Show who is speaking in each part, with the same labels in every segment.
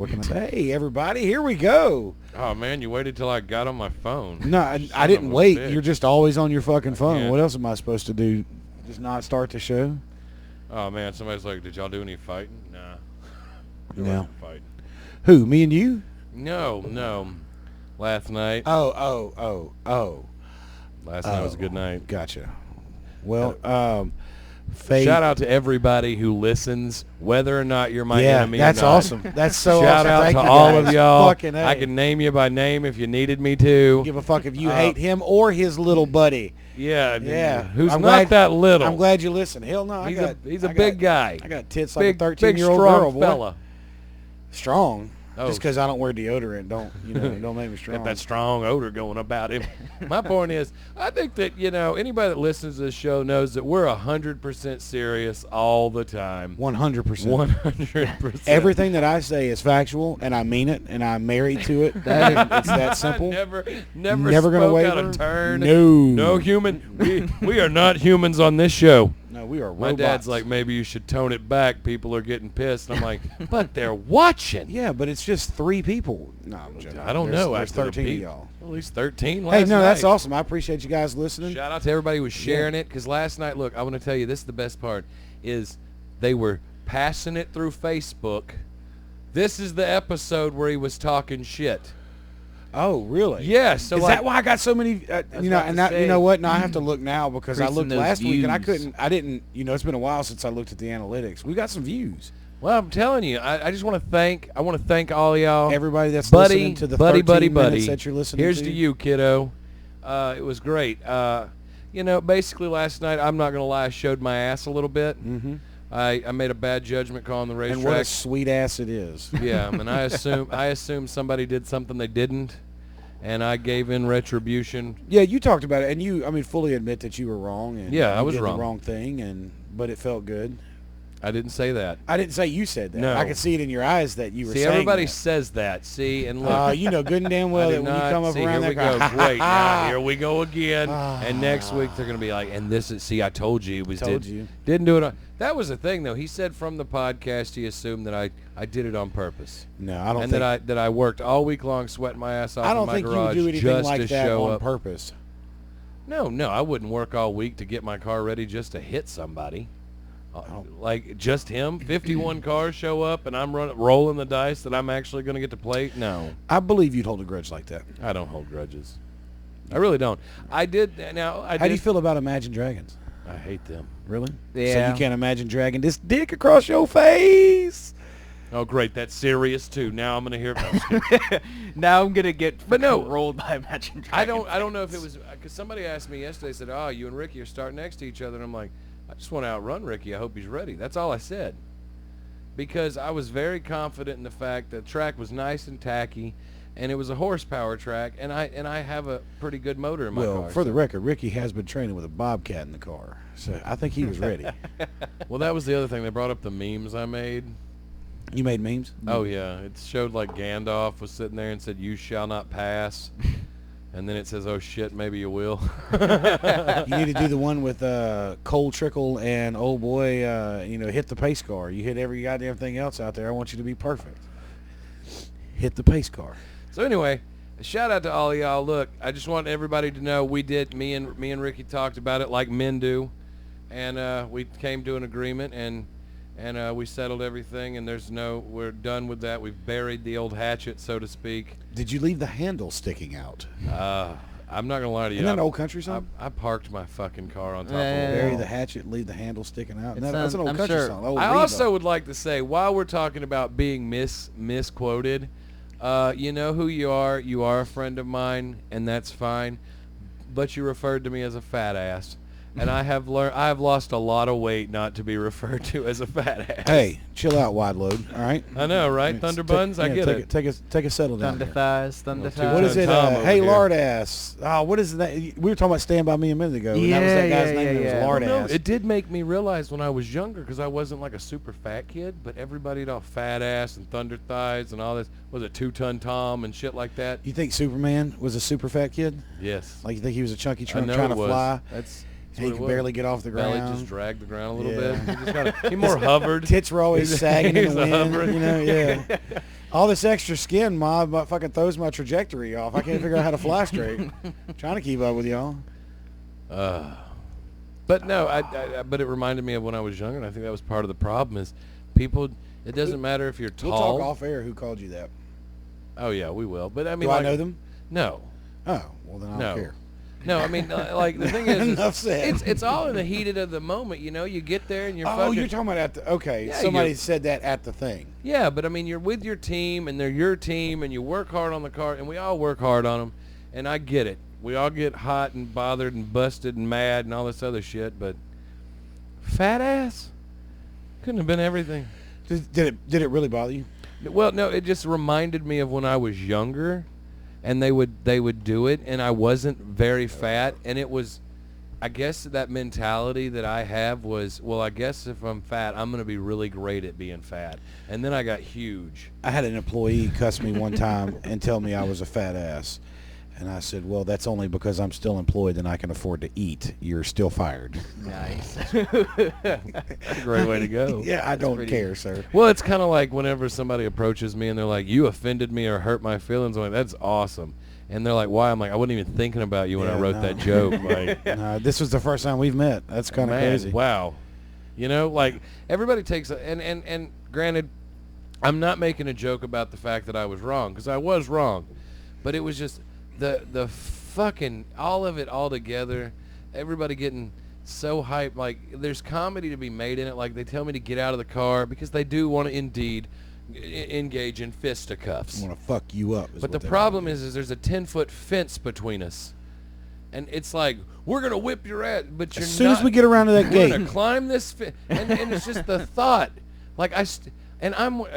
Speaker 1: What can I say? Hey, everybody, here we go.
Speaker 2: Oh, man, you waited till I got on my phone.
Speaker 1: No, I didn't wait.
Speaker 2: Bitch.
Speaker 1: You're just always on your fucking phone.
Speaker 2: Yeah.
Speaker 1: What else am I supposed to do? Just not start the show?
Speaker 2: Oh, man, somebody's like, did y'all do any fighting? Nah. There
Speaker 1: No.
Speaker 2: wasn't fighting.
Speaker 1: Who, me and you?
Speaker 2: No. Last night.
Speaker 1: Oh.
Speaker 2: Last night was a good night.
Speaker 1: Gotcha. Well, Faith.
Speaker 2: Shout out to everybody who listens, whether or not you're my enemy
Speaker 1: that's
Speaker 2: or not.
Speaker 1: awesome. That's so
Speaker 2: Shout
Speaker 1: awesome.
Speaker 2: out
Speaker 1: Thank
Speaker 2: to
Speaker 1: you
Speaker 2: all
Speaker 1: guys.
Speaker 2: of y'all.
Speaker 1: Fucking A.
Speaker 2: I can name you by name if you needed me to.
Speaker 1: Give a fuck if you hate him or his little buddy.
Speaker 2: Yeah. Who's
Speaker 1: I'm
Speaker 2: not
Speaker 1: glad-
Speaker 2: that little.
Speaker 1: I'm glad you listen. Hell no,
Speaker 2: He's a big guy.
Speaker 1: I got tits like
Speaker 2: Big,
Speaker 1: a 13-year-old
Speaker 2: strong
Speaker 1: girl, boy.
Speaker 2: fella.
Speaker 1: Strong.
Speaker 2: Oh.
Speaker 1: Just because I don't wear deodorant, don't make me strong.
Speaker 2: Got that strong odor going about him. My point is, I think that, anybody that listens to this show knows that we're 100% serious all the time.
Speaker 1: 100%.
Speaker 2: 100%.
Speaker 1: Everything that I say is factual, and I mean it, and I'm married to it. It's that simple.
Speaker 2: Never
Speaker 1: Never gonna
Speaker 2: spoke
Speaker 1: waver.
Speaker 2: out of turn.
Speaker 1: No.
Speaker 2: No human. We are not humans on this show.
Speaker 1: No, we are robots.
Speaker 2: My dad's like, maybe you should tone it back. People are getting pissed. And I'm like, but they're watching.
Speaker 1: Yeah, but it's just 3 people. No, I'm joking.
Speaker 2: I don't know.
Speaker 1: There's
Speaker 2: After the
Speaker 1: 13 of
Speaker 2: beat.
Speaker 1: y'all.
Speaker 2: At least 13 last
Speaker 1: Hey, no, that's
Speaker 2: night.
Speaker 1: awesome. I appreciate you guys listening.
Speaker 2: Shout out to everybody who was sharing it, because last night, look, I want to tell you, this is the best part, is they were passing it through Facebook. This is the episode where he was talking shit.
Speaker 1: Oh, really?
Speaker 2: Yeah, so
Speaker 1: is
Speaker 2: like,
Speaker 1: that why I got so many? You know what? Now I have to look now because I
Speaker 3: Increasing
Speaker 1: looked
Speaker 3: those
Speaker 1: last week and I
Speaker 3: views.
Speaker 1: didn't. It's been a while since I looked at the analytics. We got some views.
Speaker 2: well, I'm telling you, I just want to thank all y'all.
Speaker 1: Everybody that's
Speaker 2: buddy,
Speaker 1: listening to the
Speaker 2: buddy,
Speaker 1: 13
Speaker 2: buddy.
Speaker 1: minutes that you're listening
Speaker 2: Here's
Speaker 1: to.
Speaker 2: to you, kiddo. It was great. Basically last night, I'm not going to lie, I showed my ass a little bit.
Speaker 1: Mm-hmm.
Speaker 2: I made a bad judgment call on the racetrack.
Speaker 1: And what a sweet ass it is.
Speaker 2: Yeah, and I assumed somebody did something they didn't, and I gave in retribution.
Speaker 1: Yeah, you talked about it, and you, fully admit that you were wrong. And
Speaker 2: Yeah, I
Speaker 1: you
Speaker 2: was
Speaker 1: did
Speaker 2: wrong.
Speaker 1: the wrong thing, but it felt good.
Speaker 2: I didn't say that.
Speaker 1: I didn't say you said that.
Speaker 2: No.
Speaker 1: I could see it in your eyes that you were
Speaker 2: See,
Speaker 1: saying
Speaker 2: everybody
Speaker 1: that.
Speaker 2: says that. See, and look.
Speaker 1: You know good and damn well
Speaker 2: I
Speaker 1: that
Speaker 2: did
Speaker 1: when you
Speaker 2: not.
Speaker 1: come up
Speaker 2: See,
Speaker 1: around
Speaker 2: here
Speaker 1: that
Speaker 2: we
Speaker 1: guy,
Speaker 2: go. Wait, now here we go again. And next week they're going to be like, and this is, see, I told you. Didn't do it. That was the thing, though. He said from the podcast he assumed that I did it on purpose.
Speaker 1: No, I don't
Speaker 2: and
Speaker 1: think.
Speaker 2: that I worked all week long sweating my ass off
Speaker 1: I
Speaker 2: in
Speaker 1: don't
Speaker 2: my
Speaker 1: think you would
Speaker 2: garage
Speaker 1: do anything
Speaker 2: just
Speaker 1: like
Speaker 2: to
Speaker 1: that
Speaker 2: show
Speaker 1: on
Speaker 2: up.
Speaker 1: purpose.
Speaker 2: No, I wouldn't work all week to get my car ready just to hit somebody. Like just him, 51 cars show up, and I'm rolling the dice that I'm actually going to get to play. No,
Speaker 1: I believe you'd hold a grudge like that.
Speaker 2: I don't hold grudges. I really don't. I did. Now,
Speaker 1: How do you feel about Imagine Dragons?
Speaker 2: I hate them.
Speaker 1: Really?
Speaker 3: Yeah.
Speaker 1: So you can't imagine dragging this dick across your face?
Speaker 2: Oh, great. That's serious too. Now I'm going to hear.
Speaker 3: Now I'm gonna get
Speaker 2: But no.
Speaker 3: rolled by Imagine Dragons.
Speaker 2: I don't know if it was because somebody asked me yesterday. Said, "Oh, you and Ricky are starting next to each other," and I'm like, I just want to outrun Ricky. I hope he's ready. That's all I said. Because I was very confident in the fact that the track was nice and tacky, and it was a horsepower track, and I have a pretty good motor in my car.
Speaker 1: Well, for the record, Ricky has been training with a Bobcat in the car, so I think he was ready.
Speaker 2: Well, that was the other thing. They brought up the memes I made.
Speaker 1: You made memes?
Speaker 2: Oh, yeah. It showed like Gandalf was sitting there and said, "You shall not pass." And then it says, "Oh, shit, maybe you will."
Speaker 1: You need to do the one with Cole Trickle and old boy, hit the pace car. You hit every goddamn thing else out there. I want you to be perfect. Hit the pace car.
Speaker 2: So anyway, a shout out to all of y'all. Look, I just want everybody to know me and Ricky talked about it like men do, and we came to an agreement, and we settled everything, and we're done with that. We've buried the old hatchet, so to speak.
Speaker 1: Did you leave the handle sticking out?
Speaker 2: I'm not gonna lie to you.
Speaker 1: Isn't that an old country song?
Speaker 2: I parked my fucking car on top of
Speaker 3: Yeah.
Speaker 2: a
Speaker 1: Bury
Speaker 2: wall.
Speaker 1: the hatchet, leave the handle sticking out.
Speaker 3: It
Speaker 1: That's an old
Speaker 3: I'm
Speaker 1: country
Speaker 3: sure.
Speaker 1: song. Old
Speaker 2: I
Speaker 1: Reba.
Speaker 2: also would like to say, while we're talking about being misquoted, you know who you are. You are a friend of mine, and that's fine. But you referred to me as a fat ass, and I have lost a lot of weight not to be referred to as a fat ass.
Speaker 1: Hey, chill out, wide load. All right.
Speaker 2: I know, right? Thunder buns. I get it.
Speaker 1: Take a settle down.
Speaker 3: Thunder
Speaker 1: Here.
Speaker 3: thighs, thunder
Speaker 2: Well,
Speaker 3: thighs.
Speaker 1: What is it?
Speaker 2: Tom over
Speaker 1: Hey,
Speaker 2: here.
Speaker 1: lard ass. Oh, what is that? We were talking about Stand By Me a minute ago. And that was that
Speaker 3: Yeah,
Speaker 1: guy's
Speaker 3: yeah,
Speaker 1: name.
Speaker 3: yeah,
Speaker 1: It was
Speaker 3: yeah.
Speaker 1: lard
Speaker 2: No,
Speaker 1: ass.
Speaker 2: it did make me realize when I was younger, because I wasn't like a super fat kid, but everybody'd all fat ass and thunder thighs and all this. Was it 2-ton Tom and shit like that?
Speaker 1: You think Superman was a super fat kid?
Speaker 2: Yes.
Speaker 1: Like you think he was a chunky
Speaker 2: I
Speaker 1: trying
Speaker 2: know
Speaker 1: to
Speaker 2: it was.
Speaker 1: fly?
Speaker 2: That's
Speaker 1: And he
Speaker 2: what it
Speaker 1: could
Speaker 2: was.
Speaker 1: barely get off the
Speaker 2: Belly
Speaker 1: ground.
Speaker 2: just dragged the ground a little
Speaker 1: Yeah.
Speaker 2: bit. He more hovered.
Speaker 1: Tits were always
Speaker 2: He's-
Speaker 1: sagging in
Speaker 2: he's
Speaker 1: the wind.
Speaker 2: hovering.
Speaker 1: Yeah. All this extra skin, Mom, fucking throws my trajectory off. I can't figure out how to fly straight. Trying to keep up with y'all.
Speaker 2: But no, but it reminded me of when I was younger, and I think that was part of the problem is people, it doesn't matter if you're tall.
Speaker 1: We'll talk off air who called you that.
Speaker 2: Oh, yeah, we will. But I mean,
Speaker 1: Do I know them?
Speaker 2: No.
Speaker 1: Oh, well, then I don't care.
Speaker 2: No, I mean, like, the thing is,
Speaker 1: Enough said.
Speaker 2: it's all in the heated of the moment, you know? You get there and you're
Speaker 1: Oh, you're talking about at the, okay.
Speaker 2: Yeah,
Speaker 1: Somebody said that at the thing.
Speaker 2: Yeah, but I mean, you're with your team, and they're your team, and you work hard on the car, and we all work hard on them, and I get it. We all get hot and bothered and busted and mad and all this other shit, but fat ass couldn't have been everything.
Speaker 1: Did it really bother you?
Speaker 2: Well, no, it just reminded me of when I was younger, and they would do it, and I wasn't very fat, and it was, I guess that mentality that I have was, well, I guess if I'm fat, I'm going to be really great at being fat, and then I got huge.
Speaker 1: I had an employee cuss me one time and tell me I was a fat ass. And I said, well, that's only because I'm still employed and I can afford to eat. You're still fired.
Speaker 3: Nice.
Speaker 2: That's a great way to go.
Speaker 1: Yeah, I don't care, sir.
Speaker 2: Well, it's kind of like whenever somebody approaches me and they're like, you offended me or hurt my feelings. I'm like, that's awesome. And they're like, why? I'm like, I wasn't even thinking about you when I wrote that joke. Like,
Speaker 1: this was the first time we've met. That's kind of crazy.
Speaker 2: Wow. You know, like, everybody takes and granted, I'm not making a joke about the fact that I was wrong, because I was wrong. But it was just the fucking, all of it all together, everybody getting so hyped. Like, there's comedy to be made in it. Like, they tell me to get out of the car because they do want to indeed engage in fisticuffs.
Speaker 1: I want to fuck you up.
Speaker 2: But the problem is there's a 10-foot fence between us. And it's like, we're going to whip your ass, but you're not.
Speaker 1: As soon as we get around to that gate.
Speaker 2: We're going to climb this fence. And it's just the thought. Like, I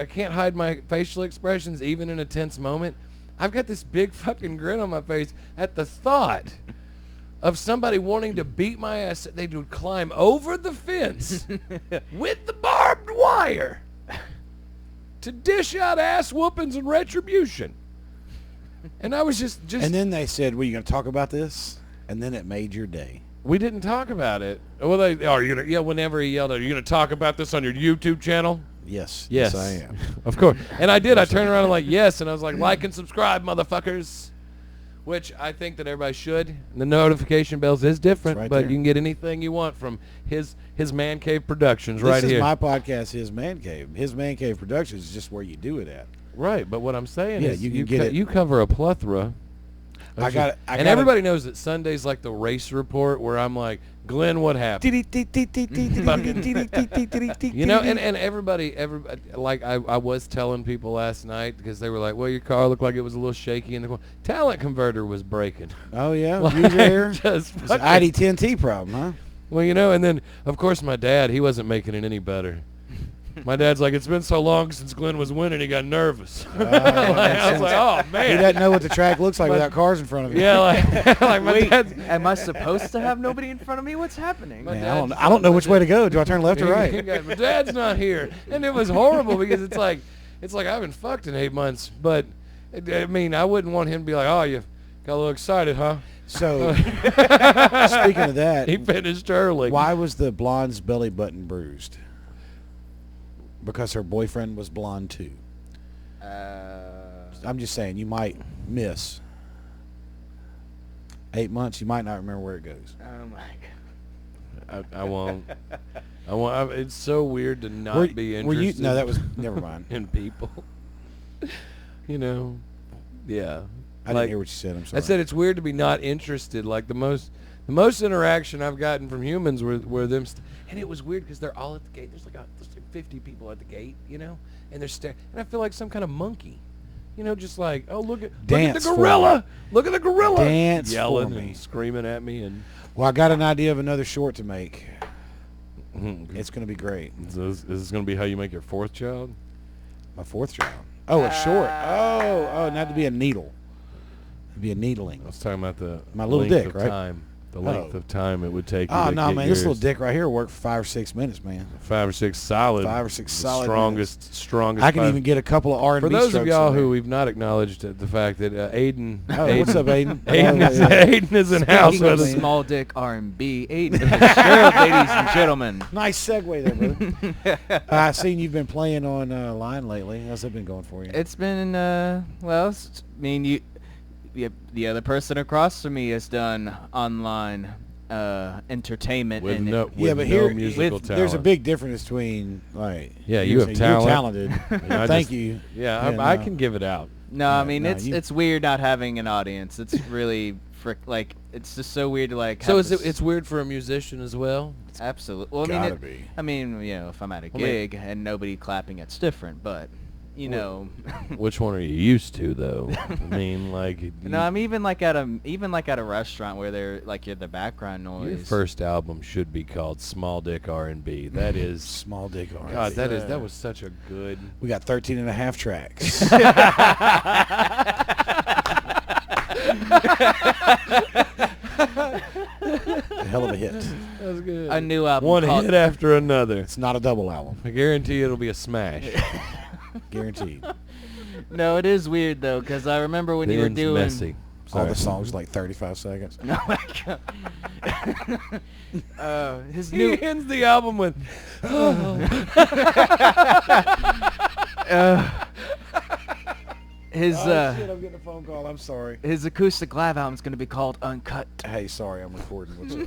Speaker 2: can't hide my facial expressions even in a tense moment. I've got this big fucking grin on my face at the thought of somebody wanting to beat my ass. They would climb over the fence with the barbed wire to dish out ass whoopings and retribution. And I was just.
Speaker 1: And then they said, well, you going to talk about this? And then it made your day.
Speaker 2: We didn't talk about it. Well, are you gonna? Yeah, whenever he yelled, "Are you gonna talk about this on your YouTube channel?"
Speaker 1: Yes.
Speaker 2: Yes,
Speaker 1: I am.
Speaker 2: Of course. And I did. I turned around and like, yes. And I was like and subscribe, motherfuckers. Which I think that everybody should. The notification bells is different,
Speaker 1: right
Speaker 2: but
Speaker 1: there.
Speaker 2: you can get anything you want from his Man Cave Productions
Speaker 1: This
Speaker 2: right
Speaker 1: is
Speaker 2: here.
Speaker 1: my podcast, His Man Cave. His Man Cave Productions is just where you do it at.
Speaker 2: Right, but what I'm saying
Speaker 1: Yeah,
Speaker 2: is
Speaker 1: you can get it.
Speaker 2: you cover a plethora.
Speaker 1: I got it.
Speaker 2: And everybody knows that Sunday's like the race report where I'm like, Glenn, what happened? You know, and everybody, like I was telling people last night because they were like, well, your car looked like it was a little shaky in the corner. Talent converter was breaking.
Speaker 1: Oh, yeah?
Speaker 2: Like,
Speaker 1: User error?
Speaker 2: just
Speaker 1: It's an ID10T problem, huh?
Speaker 2: Well, you know, and then, of course, my dad, he wasn't making it any better. My dad's like, it's been so long since Glenn was winning, he got nervous. I was like, oh, man.
Speaker 1: He doesn't know what the track looks like without cars in front of him.
Speaker 2: Yeah, like my
Speaker 3: Wait,
Speaker 2: dad's...
Speaker 3: am I supposed to have nobody in front of me? What's happening?
Speaker 1: Man, I don't know which way to go. Do I turn left or right?
Speaker 2: My dad's not here. And it was horrible because it's like I haven't fucked in 8 months. But, I mean, I wouldn't want him to be like, oh, you got a little excited, huh?
Speaker 1: So, speaking of that,
Speaker 2: He finished early.
Speaker 1: why was the blonde's belly button bruised? Because her boyfriend was blonde too. I'm just saying, you might miss 8 months. You might not remember where it goes.
Speaker 3: Oh my god.
Speaker 2: I won't. It's so weird to not be interested.
Speaker 1: No, that was never mind.
Speaker 2: in people. You know, yeah.
Speaker 1: I didn't hear what you said. I'm sorry.
Speaker 2: I said it's weird to be not interested. Like the most interaction I've gotten from humans were them, and it was weird because they're all at the gate. There's like 50 people at the gate, you know, and they're staring, and I feel like some kind of monkey, you know, just like, oh look at the gorilla, look at the gorilla,
Speaker 1: Dance
Speaker 2: yelling
Speaker 1: for me.
Speaker 2: and screaming at me, and
Speaker 1: Well, I got an idea of another short to make. It's going to be great.
Speaker 2: Is this going to be how you make your fourth child?
Speaker 1: My fourth child. Oh, a short. Oh, not to be a needle. It'd be a needling.
Speaker 2: I was talking about the
Speaker 1: My little
Speaker 2: length
Speaker 1: dick,
Speaker 2: of
Speaker 1: right?
Speaker 2: time. The length of time it would take you
Speaker 1: Oh,
Speaker 2: to
Speaker 1: no,
Speaker 2: get
Speaker 1: man. This little
Speaker 2: yours.
Speaker 1: dick right here worked for 5 or 6 minutes, man.
Speaker 2: 5 or 6 solid.
Speaker 1: 5 or 6 solid
Speaker 2: strongest.
Speaker 1: I can
Speaker 2: 5.
Speaker 1: even get a couple of R&B
Speaker 2: For those of
Speaker 1: strokes
Speaker 2: y'all
Speaker 1: in there.
Speaker 2: who we've not acknowledged the fact that Aiden.
Speaker 1: Oh, what's up, Aiden?
Speaker 2: Aiden is in house
Speaker 3: Speaking
Speaker 2: with
Speaker 3: of
Speaker 2: us.
Speaker 3: small dick R&B, Aiden Fitzgerald, ladies and gentlemen.
Speaker 1: Nice segue there, brother. I've seen you've been playing on line lately. How's that been going for you?
Speaker 3: It's been, the other person across from me has done online entertainment.
Speaker 2: With
Speaker 3: and
Speaker 2: no,
Speaker 3: it-
Speaker 2: with
Speaker 1: yeah, but
Speaker 2: no
Speaker 1: here
Speaker 2: musical
Speaker 3: with-
Speaker 2: talent.
Speaker 1: there's a big difference between
Speaker 2: Yeah, you have
Speaker 1: You're
Speaker 2: talent.
Speaker 1: talented.
Speaker 2: I
Speaker 1: Thank
Speaker 2: just-
Speaker 1: you.
Speaker 2: Yeah,
Speaker 1: Yeah,
Speaker 2: I
Speaker 1: no.
Speaker 2: can give it out.
Speaker 3: No, I
Speaker 1: Yeah,
Speaker 3: mean
Speaker 1: no,
Speaker 3: it's weird not having an audience. It's really it's just so weird to like.
Speaker 2: So
Speaker 3: have
Speaker 2: is it?
Speaker 3: this-
Speaker 2: It's weird for a musician as well.
Speaker 3: absolutely. Well,
Speaker 1: Gotta be.
Speaker 3: I mean, if I'm at a
Speaker 2: I mean-
Speaker 3: gig and nobody clapping, it's different. But
Speaker 2: Which one are you used to, though? I mean, like.
Speaker 3: no, I'm even like at a restaurant where they're like you're the background noise.
Speaker 2: Your first album should be called Small Dick R&B. That is.
Speaker 1: Small dick R&B.
Speaker 2: God, that was such a good.
Speaker 1: We got 13 and a half tracks. A hell of a hit.
Speaker 2: That was good.
Speaker 3: a new album.
Speaker 2: One
Speaker 3: called,
Speaker 2: hit after another.
Speaker 1: It's not a double album.
Speaker 2: I guarantee it'll be a smash.
Speaker 1: Guaranteed.
Speaker 3: No, it is weird though, because I remember when you were
Speaker 2: Ben's
Speaker 3: doing.
Speaker 2: messy.
Speaker 1: All
Speaker 2: Sorry.
Speaker 1: the songs like 35 seconds.
Speaker 3: Oh my god. His
Speaker 2: He
Speaker 3: new.
Speaker 2: ends the album with.
Speaker 3: His
Speaker 1: Oh, shit, I'm getting a phone call. I'm sorry.
Speaker 3: his acoustic live album is going to be called Uncut.
Speaker 1: Hey, sorry, I'm recording. What's up?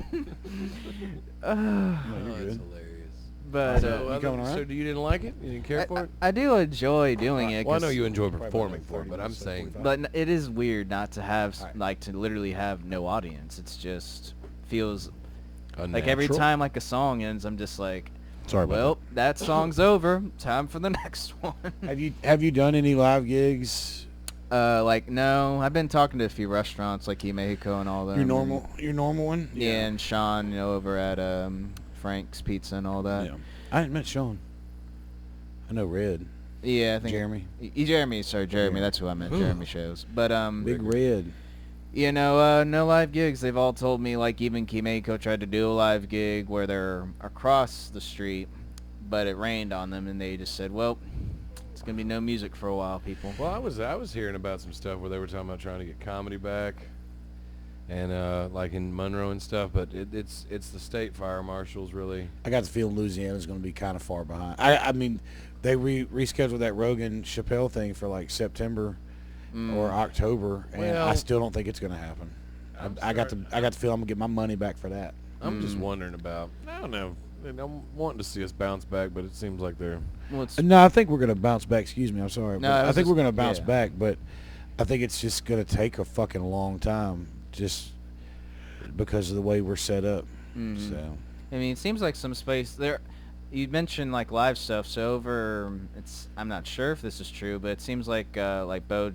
Speaker 3: Uh,
Speaker 1: No,
Speaker 2: Oh,
Speaker 1: you're
Speaker 2: that's
Speaker 1: good.
Speaker 3: but
Speaker 2: hilarious.
Speaker 1: You coming around?
Speaker 2: So you didn't like it? You didn't care for it?
Speaker 3: I do enjoy doing it.
Speaker 2: Well, I know
Speaker 3: 'cause-
Speaker 2: you enjoy
Speaker 1: Probably
Speaker 2: performing
Speaker 1: about
Speaker 2: for it,
Speaker 1: 30
Speaker 2: but I'm
Speaker 1: minutes,
Speaker 2: saying
Speaker 1: 45.
Speaker 3: but it is weird not to have
Speaker 1: Alright.
Speaker 3: like to literally have no audience. It's just feels
Speaker 2: unnatural.
Speaker 3: like every time like a song ends, I'm just like,
Speaker 1: Sorry about
Speaker 3: well, that song's over. Time for the next one.
Speaker 1: that. Have you done any live gigs?
Speaker 3: Like no, I've been talking to a few restaurants like Mexico and all that.
Speaker 1: Your normal one?
Speaker 3: Yeah, and Sean, over at Frank's Pizza and all that.
Speaker 1: Yeah. I hadn't met Sean. I know Red.
Speaker 3: Yeah, I think
Speaker 1: Jeremy.
Speaker 3: Jeremy, sorry, Jeremy.
Speaker 1: Yeah.
Speaker 3: That's who I meant. Jeremy shows, but
Speaker 1: Big Red.
Speaker 3: no live gigs. They've all told me like even Mexico tried to do a live gig where they're across the street, but it rained on them, and they just said, well, it's gonna be no music for a while, people.
Speaker 2: Well, I was hearing about some stuff where they were talking about trying to get comedy back, and like in Monroe and stuff. But it's the state fire marshals really.
Speaker 1: I got the feeling Louisiana's going to be kind of far behind. I mean, they rescheduled that Rogan Chappelle thing for like September or October, and
Speaker 2: Well-
Speaker 1: I still don't think it's going to happen. I got the feel I'm going to get my money back for that.
Speaker 2: I'm just wondering about. I don't know. I'm wanting to see us bounce back, but it seems like they're.
Speaker 3: Well, it's,
Speaker 1: No, I think we're going to bounce back. Excuse me, I'm sorry.
Speaker 3: No,
Speaker 1: but
Speaker 3: I
Speaker 1: I
Speaker 3: was
Speaker 1: think
Speaker 3: just-
Speaker 1: we're going to bounce
Speaker 3: yeah.
Speaker 1: back, but I think it's just going to take a fucking long time just because of the way we're set up.
Speaker 3: Mhm.
Speaker 1: So
Speaker 3: I mean, it seems like some space there. You mentioned like live stuff, so I'm not sure if this is true, but it seems like over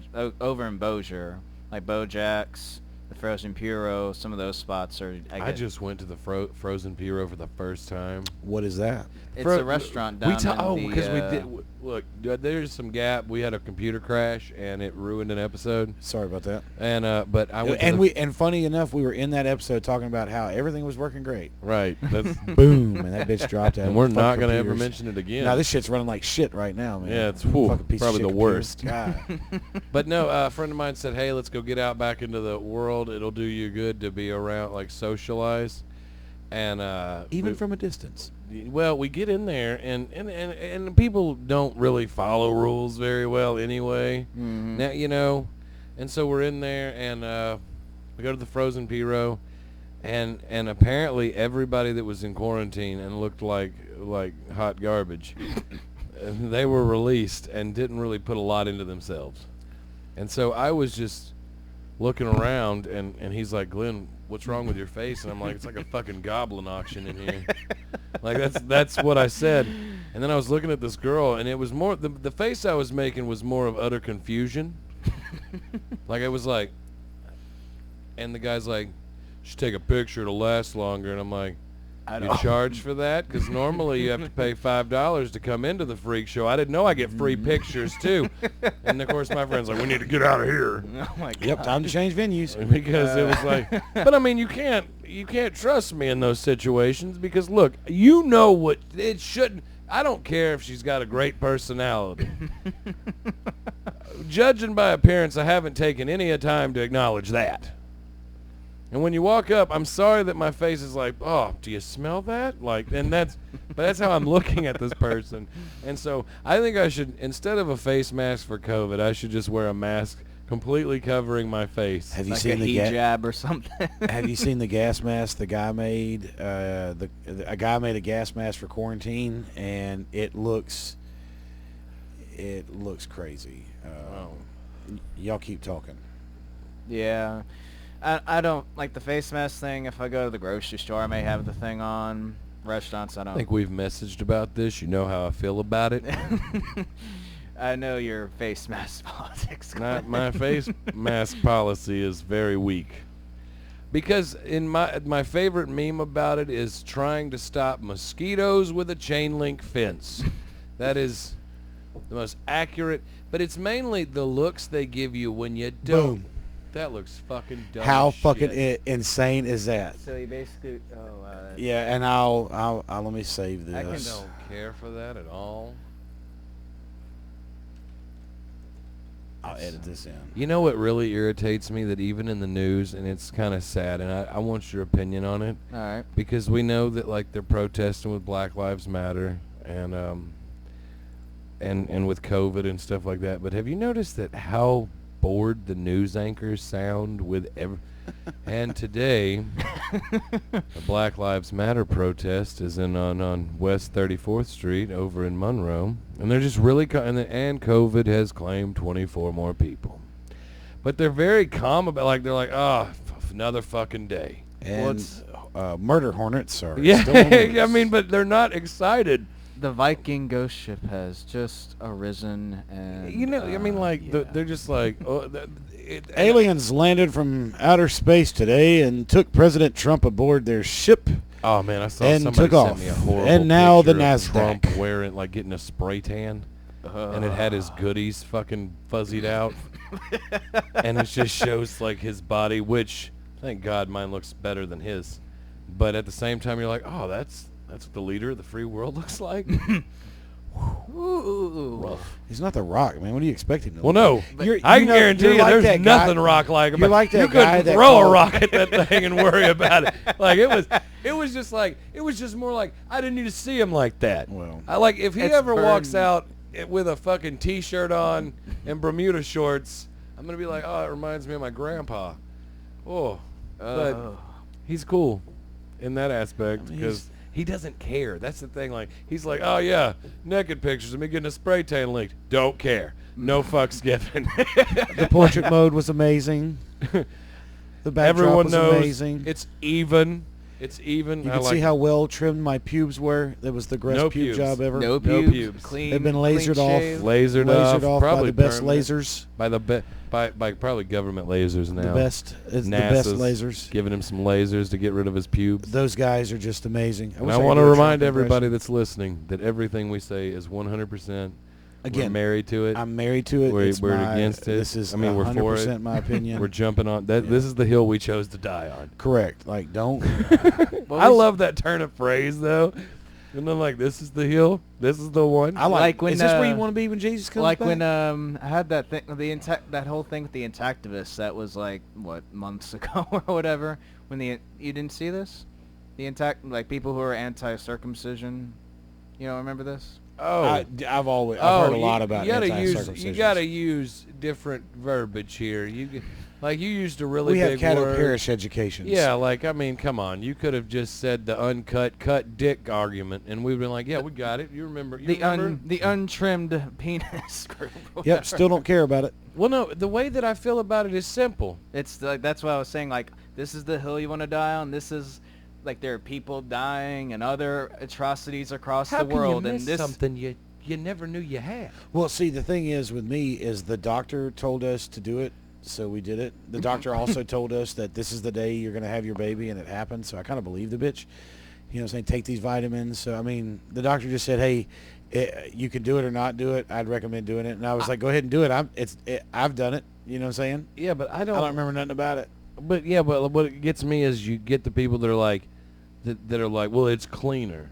Speaker 3: in Bossier, like Bojack's, the Frozen Puro, some of those spots are.
Speaker 2: I just went to the Frozen Piro for the first time.
Speaker 1: what is that?
Speaker 3: It's a restaurant down in
Speaker 2: because we
Speaker 3: the,
Speaker 2: did. Look, there's some gap. We had a computer crash and it ruined an episode.
Speaker 1: Sorry about that.
Speaker 2: And but I went.
Speaker 1: And funny enough, we were in that episode talking about how everything was working great.
Speaker 2: Right. That's,
Speaker 1: Boom, and that bitch dropped out.
Speaker 2: and we're
Speaker 1: Fuck
Speaker 2: not gonna ever
Speaker 1: computers.
Speaker 2: mention it again.
Speaker 1: No, this shit's running like shit right now, man.
Speaker 2: Yeah, it's
Speaker 1: Fucking piece of
Speaker 2: probably
Speaker 1: shit
Speaker 2: the
Speaker 1: computer.
Speaker 2: worst.
Speaker 1: God.
Speaker 2: But no, a friend of mine said, "Hey, let's go get out back into the world. It'll do you good to be around, like socialize." And
Speaker 1: Even from a distance.
Speaker 2: well, we get in there, and people don't really follow rules very well anyway.
Speaker 3: Mhm.
Speaker 2: Now, and so we're in there, and we go to the Frozen Piro, and apparently everybody that was in quarantine and looked like hot garbage, they were released and didn't really put a lot into themselves. And so I was just looking around, and he's like, "Glenn, what's wrong with your face?" And I'm like, "It's like a fucking goblin auction in here." Like that's what I said. And then I was looking at this girl, and it was more the face I was making was more of utter confusion. Like it was like, and the guy's like, "Should take a picture to last longer," and I'm like,
Speaker 3: I
Speaker 2: You
Speaker 3: don't.
Speaker 2: charge for that? Because normally you have to pay $5 to come into the freak show. I didn't know I get free pictures, too. And, of course, my friend's like, we need to get out of here.
Speaker 3: Oh my God.
Speaker 1: Yep, time to change venues.
Speaker 2: Because it was like, but I mean, you can't trust me in those situations because, look, you know what, it shouldn't, I don't care if she's got a great personality. Judging by appearance, I haven't taken any time to acknowledge that. And when you walk up, I'm sorry that my face is like, oh, do you smell that? Like, and but that's how I'm looking at this person. And so I think I should, instead of a face mask for COVID, I should just wear a mask completely covering my face.
Speaker 1: Have you
Speaker 3: Like
Speaker 1: seen
Speaker 3: a
Speaker 1: the
Speaker 3: hijab or something.
Speaker 1: Have you seen the gas mask the guy made? A guy made a gas mask for quarantine, and it looks crazy. Y'all keep talking.
Speaker 3: Yeah. I don't like the face mask thing. If I go to the grocery store, I may have the thing on. Restaurants, I don't.
Speaker 2: I think we've messaged about this. You know how I feel about it.
Speaker 3: I know your face mask politics.
Speaker 2: My face mask policy is very weak. Because in my favorite meme about it is trying to stop mosquitoes with a chain link fence. That is the most accurate, but it's mainly the looks they give you when you don't.
Speaker 1: Boom.
Speaker 2: That looks fucking dumb.
Speaker 1: How
Speaker 2: as
Speaker 1: fucking
Speaker 2: shit.
Speaker 1: insane is that?
Speaker 3: So you basically,
Speaker 1: Yeah, and I'll let me save this.
Speaker 2: I don't care for that at all.
Speaker 1: I'll edit this in.
Speaker 2: You know what really irritates me? That even in the news, and it's kind of sad, and I want your opinion on it.
Speaker 3: all right.
Speaker 2: Because we know that like they're protesting with Black Lives Matter and with COVID and stuff like that. But have you noticed that how bored the news anchors sound with and today the Black Lives Matter protest is on West 34th Street over in Monroe, and they're just really and COVID has claimed 24 more people, but they're very calm about, like, they're like, another fucking day.
Speaker 1: And murder hornets are
Speaker 2: Yeah.
Speaker 1: still on the
Speaker 2: I
Speaker 1: loose.
Speaker 2: mean, but they're not excited.
Speaker 3: The Viking ghost ship has just arisen, and
Speaker 2: You know, I mean, like,
Speaker 3: yeah.
Speaker 2: they're just like,
Speaker 1: Aliens landed from outer space today and took President Trump aboard their ship.
Speaker 2: Oh man, I saw
Speaker 1: And
Speaker 2: somebody
Speaker 1: took
Speaker 2: sent
Speaker 1: off.
Speaker 2: me a horrible
Speaker 1: And now the
Speaker 2: picture of
Speaker 1: NASDAQ.
Speaker 2: Trump wearing, like, getting a spray tan, and it had his goodies fucking fuzzied out, and it just shows like his body, which thank God mine looks better than his, but at the same time you're like, oh, that's what the leader of the free world looks like.
Speaker 3: Ooh.
Speaker 2: Rough.
Speaker 1: He's not the Rock, man. What do you expect him to
Speaker 2: Well,
Speaker 1: look
Speaker 2: no,
Speaker 1: like? You're-
Speaker 2: I
Speaker 1: you
Speaker 2: can
Speaker 1: know-
Speaker 2: guarantee
Speaker 1: you're
Speaker 2: you,
Speaker 1: like
Speaker 2: there's
Speaker 1: that guy-
Speaker 2: nothing rock like
Speaker 1: You're
Speaker 2: about.
Speaker 1: like that
Speaker 2: you
Speaker 1: guy
Speaker 2: couldn't
Speaker 1: that
Speaker 2: throw a
Speaker 1: called-
Speaker 2: rock at that thing and worry about it. Like it was just more like I didn't need to see him like that.
Speaker 1: Well,
Speaker 2: I like if he
Speaker 3: It's
Speaker 2: ever walks
Speaker 3: burned.
Speaker 2: out with a fucking t-shirt on and Bermuda shorts, I'm gonna be like, oh, it reminds me of my grandpa. Oh, but he's cool in that aspect because he doesn't care. That's the thing. Like he's like, oh yeah, naked pictures of me getting a spray tan leaked. Don't care. No fucks given.
Speaker 1: the portrait mode was amazing. The backdrop
Speaker 2: Everyone
Speaker 1: was
Speaker 2: knows
Speaker 1: amazing.
Speaker 2: it's even. It's even.
Speaker 1: You
Speaker 2: I
Speaker 1: can
Speaker 2: like
Speaker 1: see how well trimmed my pubes were. That was the best
Speaker 2: No
Speaker 1: pube
Speaker 2: pubes.
Speaker 1: job ever.
Speaker 3: No
Speaker 2: No
Speaker 3: pubes.
Speaker 2: pubes.
Speaker 3: Clean.
Speaker 1: They've been lasered
Speaker 3: clean
Speaker 1: off.
Speaker 3: shave.
Speaker 2: lasered
Speaker 1: Lasered off by
Speaker 2: probably
Speaker 1: the best
Speaker 2: permanent,
Speaker 1: lasers.
Speaker 2: by probably government lasers now.
Speaker 1: The best. It's the best
Speaker 2: NASA's
Speaker 1: lasers.
Speaker 2: giving him some lasers to get rid of his pubes.
Speaker 1: Those guys are just amazing.
Speaker 2: And
Speaker 1: wish
Speaker 2: I
Speaker 1: could
Speaker 2: want to
Speaker 1: do a
Speaker 2: remind
Speaker 1: Trump
Speaker 2: everybody
Speaker 1: impression.
Speaker 2: that's listening that everything we say is 100%. We're
Speaker 1: Again,
Speaker 2: married to it.
Speaker 1: I'm married to it.
Speaker 2: We're-
Speaker 1: It's
Speaker 2: we're
Speaker 1: my-
Speaker 2: against it.
Speaker 1: This is
Speaker 2: I mean, we're for it.
Speaker 1: 100% my opinion.
Speaker 2: We're jumping on that.
Speaker 1: Yeah.
Speaker 2: This is the hill we chose to die on.
Speaker 1: Correct. Like, don't.
Speaker 2: I love that turn of phrase though. And then like, this is the hill. This is the one.
Speaker 1: I like.
Speaker 3: Like when,
Speaker 1: is this where you
Speaker 3: uh,
Speaker 1: want to be when Jesus comes
Speaker 3: Like
Speaker 1: back?
Speaker 3: when I had that thing, that whole thing with the intactivists. That was like what, months ago or whatever. When you didn't see this, like people who are anti-circumcision. You don't remember this?
Speaker 2: oh.
Speaker 1: I've heard a lot about
Speaker 2: you gotta
Speaker 1: anti-circumcision.
Speaker 2: use different verbiage here. Like you used a really
Speaker 1: We have
Speaker 2: big
Speaker 1: cattle
Speaker 2: word.
Speaker 1: parish educations.
Speaker 2: Yeah, like I mean, come on. You could have just said the uncut cut dick argument, and we've been like, yeah, we got it. You remember?
Speaker 3: The untrimmed penis group. or
Speaker 1: Yep.
Speaker 3: whatever.
Speaker 1: Still don't care about it.
Speaker 2: Well, no. The way that I feel about it is simple.
Speaker 3: It's like that's what I was saying. Like this is the hill you want to die on. This is like there are people dying and other atrocities across
Speaker 2: How
Speaker 3: the world,
Speaker 2: can you
Speaker 3: and
Speaker 2: miss
Speaker 3: this
Speaker 2: something you never knew you had?
Speaker 1: Well, see, the thing is with me is the doctor told us to do it, so we did it. The doctor also told us that this is the day you're going to have your baby, and it happened, so I kind of believe the bitch. you know what I'm saying, take these vitamins. So, I mean, the doctor just said, hey, you can do it or not do it. I'd recommend doing it. And I was like, go ahead and do it. I've done it. You know what I'm saying?
Speaker 2: Yeah, but I
Speaker 1: I don't remember nothing about it.
Speaker 2: But yeah, but what gets me is you get the people that are like, well, it's cleaner.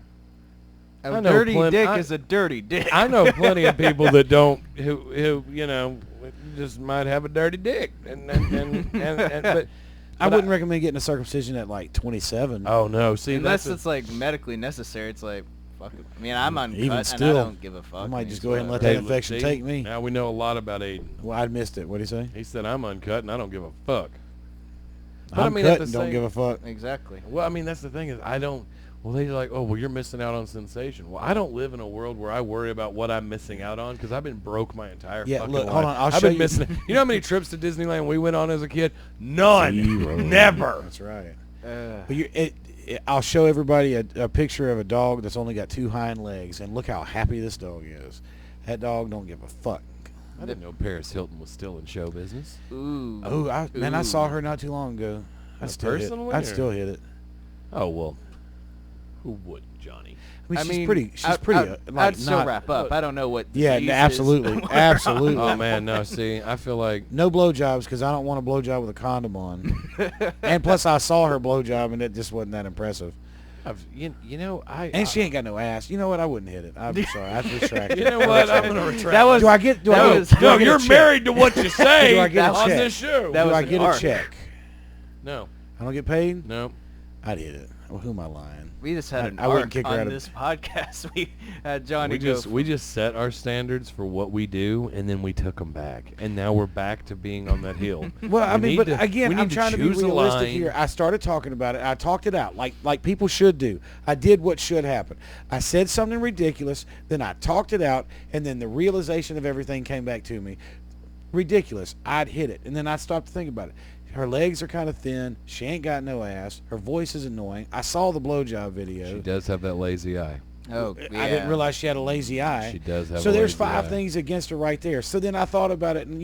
Speaker 3: A dirty dick is a dirty dick.
Speaker 2: I know plenty of people that don't, who you know, just might have a dirty dick, but
Speaker 1: I wouldn't recommend getting a circumcision at like 27.
Speaker 2: Oh no, see,
Speaker 3: unless it's like medically necessary. It's like, fuck it. I mean, I'm uncut
Speaker 1: Even
Speaker 3: and
Speaker 1: still,
Speaker 3: I don't give a fuck.
Speaker 1: I might
Speaker 3: mean,
Speaker 1: just go ahead and let
Speaker 3: whatever.
Speaker 1: that infection take me.
Speaker 2: Now we know a lot about Aiden.
Speaker 1: Well, I missed it. What did he say?
Speaker 2: He said I'm uncut and I don't give a fuck. But
Speaker 1: I'm cut and don't give a fuck.
Speaker 3: Exactly.
Speaker 2: Well, I mean, that's the thing is I don't. Well, they're like, oh, well, you're missing out on sensation. Well, I don't live in a world where I worry about what I'm missing out on because I've been broke my entire fucking life.
Speaker 1: Hold on, I'll
Speaker 2: I've
Speaker 1: show
Speaker 2: been
Speaker 1: you.
Speaker 2: missing. You know how many trips to Disneyland we went on as a kid? None.
Speaker 1: 0.
Speaker 2: Never.
Speaker 1: That's right. But I'll show everybody a picture of a dog that's only got 2 hind legs, and look how happy this dog is. That dog don't give a fuck.
Speaker 2: I didn't know Paris Hilton was still in show business.
Speaker 3: Ooh.
Speaker 1: Oh, I saw her not too long ago. I'd still hit it.
Speaker 2: Oh well, who wouldn't, Johnny?
Speaker 1: I mean, she's pretty.
Speaker 3: I'd still wrap up. I don't know what.
Speaker 1: Yeah, absolutely, absolutely.
Speaker 2: Oh man, no. See, I feel like
Speaker 1: no blowjobs because I don't want a blowjob with a condom on. And plus, I saw her blowjob and it just wasn't that impressive.
Speaker 2: And
Speaker 1: she ain't got no ass. You know what? I wouldn't hit it. I'm sorry. I retract.
Speaker 2: You know what? I'm gonna retract.
Speaker 3: That was.
Speaker 1: Do I get? Do
Speaker 3: that
Speaker 1: I
Speaker 3: was,
Speaker 1: get?
Speaker 2: No,
Speaker 1: do I get
Speaker 2: you're
Speaker 1: a check?
Speaker 2: married to what you say
Speaker 1: Do I get a
Speaker 2: on
Speaker 1: check?
Speaker 2: this show.
Speaker 3: That
Speaker 1: Do
Speaker 3: was
Speaker 1: I
Speaker 3: an
Speaker 1: get
Speaker 3: art.
Speaker 1: a check?
Speaker 2: No,
Speaker 1: I don't get paid.
Speaker 2: no.
Speaker 1: I'd hit it. Well, who am I lying?
Speaker 3: We just had an
Speaker 1: I wouldn't
Speaker 3: arc
Speaker 1: kick her
Speaker 3: on
Speaker 1: out of-
Speaker 3: this podcast. We had Johnny
Speaker 2: We just set our standards for what we do, and then we took them back, and now we're back to being on that hill.
Speaker 1: Well, I mean, but again, I'm
Speaker 2: to
Speaker 1: trying to be
Speaker 2: choose a
Speaker 1: realistic
Speaker 2: line.
Speaker 1: here. I started talking about it. I talked it out like people should do. I did what should happen. I said something ridiculous, then I talked it out, and then the realization of everything came back to me. Ridiculous. I'd hit it, and then I stopped to think about it. Her legs are kind of thin. She ain't got no ass. Her voice is annoying. I saw the blowjob video.
Speaker 2: She does have that lazy eye.
Speaker 3: Oh, yeah.
Speaker 1: I didn't realize she had a lazy eye.
Speaker 2: She does have
Speaker 1: So
Speaker 2: a
Speaker 1: there's
Speaker 2: lazy
Speaker 1: 5
Speaker 2: eye.
Speaker 1: things against her right there. So then I thought about it, and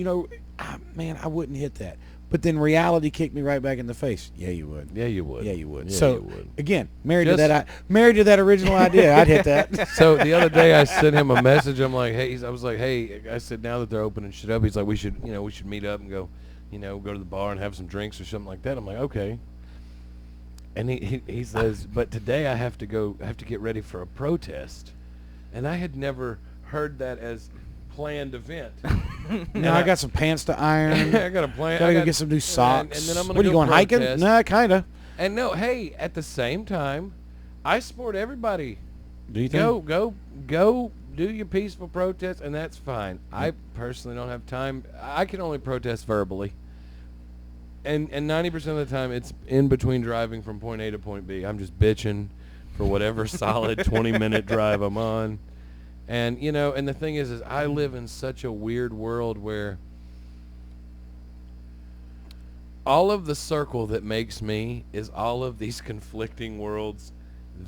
Speaker 1: man, I wouldn't hit that. But then reality kicked me right back in the face. Yeah, you would.
Speaker 2: Yeah, you would.
Speaker 1: Yeah, you would.
Speaker 2: Yeah,
Speaker 1: So
Speaker 2: you would.
Speaker 1: again, married to that original idea, I'd hit that.
Speaker 2: So the other day I sent him a message. I'm like, hey, I was like, hey, I said now that they're opening shit up, he's like, we should meet up and go, go to the bar and have some drinks or something like that. I'm like, okay. And he says, but today I have to get ready for a protest, and I had never heard that as planned event.
Speaker 1: Now I got some pants to iron.
Speaker 2: I got a plan.
Speaker 1: Gotta go get some new socks.
Speaker 2: And then I'm gonna
Speaker 1: what are you
Speaker 2: go
Speaker 1: going hiking?
Speaker 2: protest.
Speaker 1: Nah, kinda.
Speaker 2: And no, hey, at the same time, I support everybody.
Speaker 1: Do you think?
Speaker 2: Go do your peaceful protest, and that's fine. I personally don't have time. I can only protest verbally. And 90% of the time, it's in between driving from point A to point B. I'm just bitching for whatever solid 20-minute drive I'm on. And, and the thing is I live in such a weird world where all of the circle that makes me is all of these conflicting worlds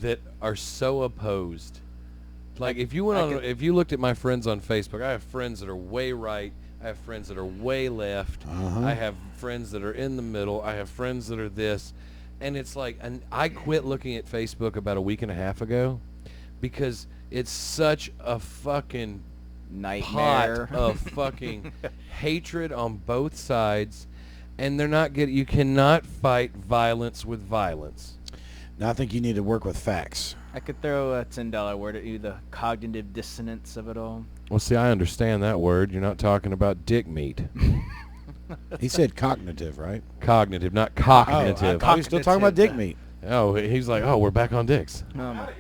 Speaker 2: that are so opposed. Like if you looked at my friends on Facebook, I have friends that are way right. I have friends that are way left. I have friends that are in the middle. I have friends that are this. And it's like, and I quit looking at Facebook about a week and a half ago because it's such a fucking
Speaker 3: nightmare
Speaker 2: pot of fucking hatred on both sides. And they're not good. You cannot fight violence with violence.
Speaker 1: Now I think you need to work with facts.
Speaker 3: I could throw a $10 word at you, the cognitive dissonance of it all.
Speaker 2: Well, see, I understand that word. You're not talking about dick meat.
Speaker 1: He said cognitive, right?
Speaker 2: Cognitive, not cognitive.
Speaker 1: Oh, he's still talking about dick meat.
Speaker 2: Oh, he's like, oh, we're back on dicks.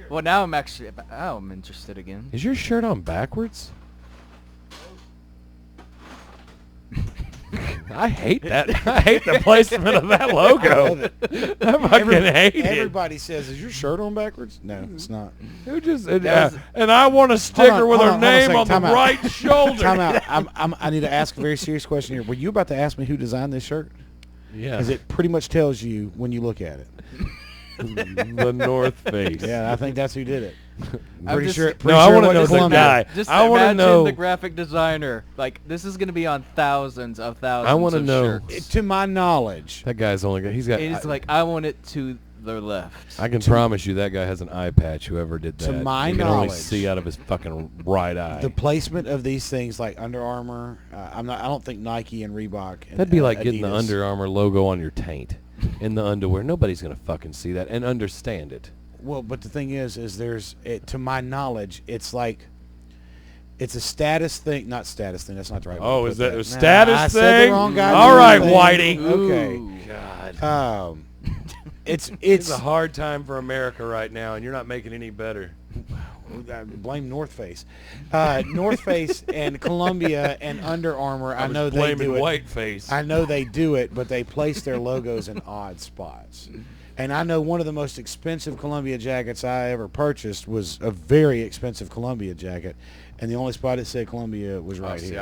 Speaker 3: Well, now I'm actually, I'm interested again.
Speaker 2: Is your shirt on backwards? I hate that. I hate the placement of that logo. I fucking hate it.
Speaker 1: Everybody says, "Is your shirt on backwards?" No, it's not.
Speaker 2: Who just? And I want a sticker with her name on the right shoulder.
Speaker 1: Time out. I need to ask a very serious question here. Were you about to ask me who designed this shirt?
Speaker 2: Yeah.
Speaker 1: Because it pretty much tells you when you look at it.
Speaker 2: The North Face.
Speaker 1: Yeah, I think that's who did it.
Speaker 3: Pretty
Speaker 1: sure.
Speaker 2: I want to know the guy.
Speaker 3: Just
Speaker 2: I want to
Speaker 3: imagine
Speaker 2: know
Speaker 3: the graphic designer. Like, this is going to be on thousands of
Speaker 2: I want to
Speaker 3: of
Speaker 2: know.
Speaker 3: shirts.
Speaker 1: To my knowledge,
Speaker 2: That guy's only got. He's got.
Speaker 3: It's like, I want it to their left.
Speaker 2: I can promise you that guy has an eye patch, whoever did that.
Speaker 1: To my
Speaker 2: you can only
Speaker 1: knowledge,
Speaker 2: see out of his fucking right eye.
Speaker 1: The placement of these things like Under Armour, I don't think Nike and Reebok and
Speaker 2: That'd be like
Speaker 1: Adidas,
Speaker 2: getting the Under Armour logo on your taint in the underwear. Nobody's going to fucking see that and understand it.
Speaker 1: Well, but the thing is to my knowledge, it's like, it's a status thing, not status thing. That's not the right word.
Speaker 2: Oh,
Speaker 1: to
Speaker 2: is
Speaker 1: put
Speaker 2: that a
Speaker 1: Nah,
Speaker 2: status
Speaker 1: I
Speaker 2: thing?
Speaker 1: said the wrong goddamn
Speaker 2: All right,
Speaker 1: thing.
Speaker 2: Whitey.
Speaker 1: Okay.
Speaker 3: Ooh.
Speaker 2: God.
Speaker 1: It's
Speaker 2: It's a hard time for America right now, and you're not making any better.
Speaker 1: I blame North Face. North Face and Columbia and Under Armour, I know they
Speaker 2: blaming
Speaker 1: do it.
Speaker 2: Whiteface.
Speaker 1: I know they do it, but they place their logos in odd spots. And I know one of the most expensive Columbia jackets I ever purchased was a very expensive Columbia jacket, and the only spot it said Columbia was right
Speaker 2: see,
Speaker 1: here.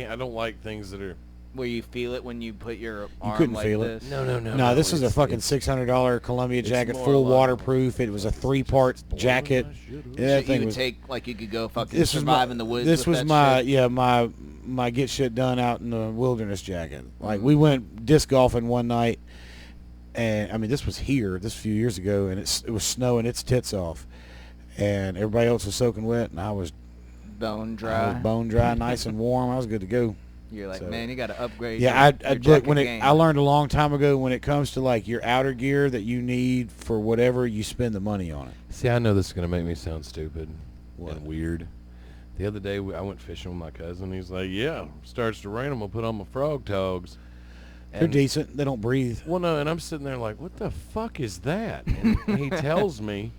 Speaker 2: I don't like things that are...
Speaker 3: Where you feel it when you put your arm
Speaker 1: couldn't
Speaker 3: like
Speaker 1: feel it.
Speaker 3: this?
Speaker 1: No, this was a fucking $600 Columbia jacket,
Speaker 2: more
Speaker 1: full
Speaker 2: like-
Speaker 1: waterproof. It was a 3-part jacket. Yeah, that
Speaker 3: You
Speaker 1: thing
Speaker 3: would
Speaker 1: was.
Speaker 3: take, like, you could go fucking
Speaker 1: This was
Speaker 3: survive
Speaker 1: my.
Speaker 3: in the woods
Speaker 1: This
Speaker 3: with
Speaker 1: was
Speaker 3: that
Speaker 1: my
Speaker 3: shit.
Speaker 1: my get shit done out in the wilderness jacket. Like we went disc golfing one night, and I mean this was here, this a few years ago, and it was snowing its tits off, and everybody else was soaking wet, and I was
Speaker 3: Bone
Speaker 1: I
Speaker 3: dry.
Speaker 1: was bone dry, nice and warm. I was good to go.
Speaker 3: You're like,
Speaker 1: So-
Speaker 3: man, you got to upgrade.
Speaker 1: Yeah,
Speaker 3: your
Speaker 1: I look
Speaker 3: jacket
Speaker 1: when
Speaker 3: game.
Speaker 1: I learned a long time ago when it comes to like your outer gear that you need for whatever, you spend the money on it.
Speaker 2: See, I know this is going to make me sound stupid
Speaker 1: What?
Speaker 2: and weird. The other day, I went fishing with my cousin. He's like, yeah, starts to rain, I'm going to put on my frog togs.
Speaker 1: They're decent. They don't breathe.
Speaker 2: Well, no, and I'm sitting there like, what the fuck is that? And he tells me,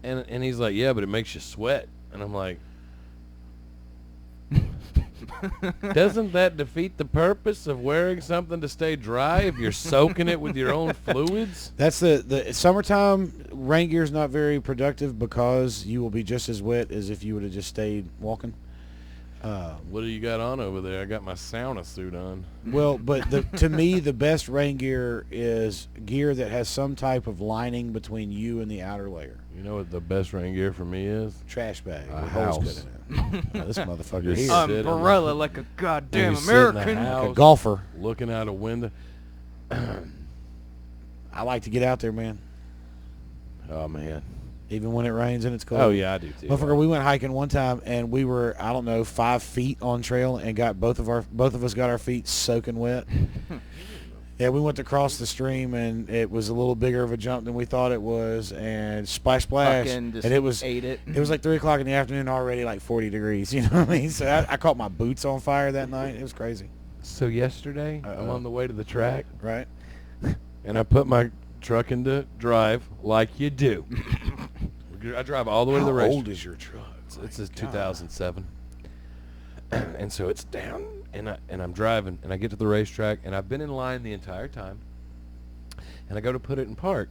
Speaker 2: and he's like, yeah, but it makes you sweat. And I'm like, doesn't that defeat the purpose of wearing something to stay dry if you're soaking it with your own fluids?
Speaker 1: That's the summertime rain gear is not very productive because you will be just as wet as if you would have just stayed walking.
Speaker 2: What do you got on over there? I got my sauna suit on.
Speaker 1: Well, but to me, the best rain gear is gear that has some type of lining between you and the outer layer.
Speaker 2: You know what the best rain gear for me is?
Speaker 1: Trash bag
Speaker 2: A
Speaker 1: with holes
Speaker 2: house.
Speaker 1: cut in it. Now, this motherfucker
Speaker 2: Just
Speaker 1: here,
Speaker 2: sit in
Speaker 3: Umbrella like a goddamn
Speaker 2: you sit in the
Speaker 3: American.
Speaker 2: house.
Speaker 1: like a golfer.
Speaker 2: Looking out a window.
Speaker 1: I like to get out there, man,
Speaker 2: Oh, man.
Speaker 1: even when it rains and it's cold.
Speaker 2: Oh, yeah, I do, too.
Speaker 1: Motherfucker, we went hiking one time and we were, I don't know, 5 feet on trail and got both of us got our feet soaking wet. Yeah, we went to cross the stream and it was a little bigger of a jump than we thought it was, and splash,
Speaker 3: Fucking
Speaker 1: and
Speaker 3: just
Speaker 1: it was
Speaker 3: ate it.
Speaker 1: It was like 3 o'clock in the afternoon, already like 40 degrees. You know what I mean? So I caught my boots on fire that night. It was crazy,
Speaker 2: So yesterday, I'm on the way to the track,
Speaker 1: right?
Speaker 2: and I put my truck into drive like you do. I drive all the way to the
Speaker 1: How
Speaker 2: racetrack.
Speaker 1: old is your truck?
Speaker 2: It's a
Speaker 1: My God.
Speaker 2: 2007. And so it's down, and I'm driving, and I get to the racetrack, and I've been in line the entire time, and I go to put it in park,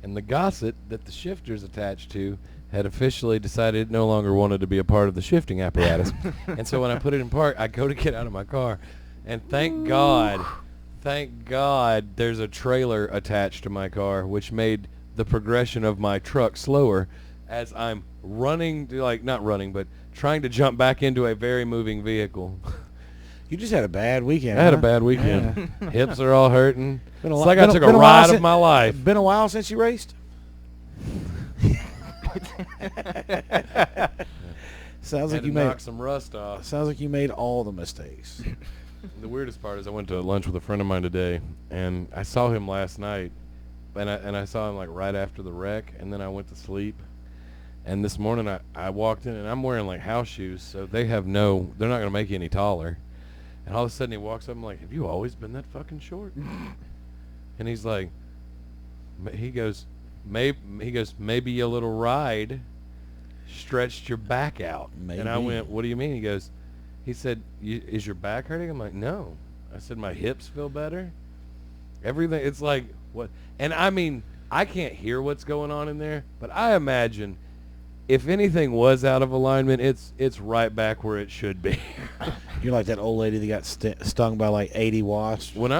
Speaker 2: and the gosset that the shifter's attached to had officially decided it no longer wanted to be a part of the shifting apparatus. And so when I put it in park, I go to get out of my car, and thank God, there's a trailer attached to my car, which made the progression of my truck slower as I'm running, not running, but trying to jump back into a very moving vehicle.
Speaker 1: You just had a bad weekend.
Speaker 2: I had a
Speaker 1: huh?
Speaker 2: bad weekend. Hips are all hurting.
Speaker 1: Been
Speaker 2: It's
Speaker 1: a
Speaker 2: like
Speaker 1: been
Speaker 2: I took a
Speaker 1: been while
Speaker 2: ride
Speaker 1: since-
Speaker 2: of my life.
Speaker 1: Been a while since you raced. Sounds
Speaker 2: Had
Speaker 1: like
Speaker 2: to
Speaker 1: you
Speaker 2: knock
Speaker 1: made.
Speaker 2: some rust off.
Speaker 1: Sounds like you made all the mistakes.
Speaker 2: The weirdest part is I went to lunch with a friend of mine today, and I saw him last night, and I saw him like right after the wreck, and then I went to sleep. And this morning I walked in, and I'm wearing like house shoes, so they're not going to make you any taller. And all of a sudden he walks up, I'm like, have you always been that fucking short? And he's like, he goes, maybe a little ride stretched your back out. And I
Speaker 1: Maybe.
Speaker 2: went, what do you mean? He said, is your back hurting? I'm like, no. I said, my hips feel better. Everything, it's like, what? And I mean, I can't hear what's going on in there, but I imagine if anything was out of alignment, it's right back where it should be.
Speaker 1: You're like that old lady that got stung by like 80 wasps.
Speaker 2: When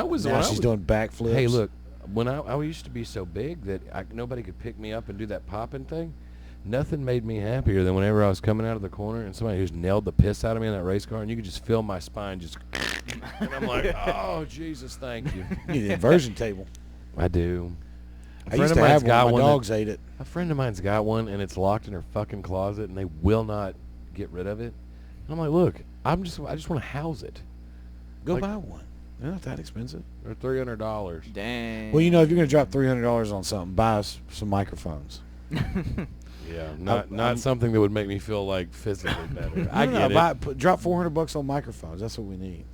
Speaker 1: She's doing backflips.
Speaker 2: Hey, look, when I used to be so big that nobody could pick me up and do that popping thing, nothing made me happier than whenever I was coming out of the corner and somebody just nailed the piss out of me in that race car, and you could just feel my spine just, and I'm like, oh, Jesus, thank you.
Speaker 1: You need an inversion table.
Speaker 2: I do.
Speaker 1: I used to have one. My dogs ate it.
Speaker 2: A friend of mine's got one, and it's locked in her fucking closet, and they will not get rid of it. And I'm like, look, I just want to house it.
Speaker 1: Go buy one. They're not that expensive.
Speaker 2: They're $300.
Speaker 3: Dang.
Speaker 1: Well, if you're going to drop $300 on something, buy us some microphones.
Speaker 2: Yeah, not something that would make me feel like physically better. I get it.
Speaker 1: Drop $400 on microphones. That's what we need.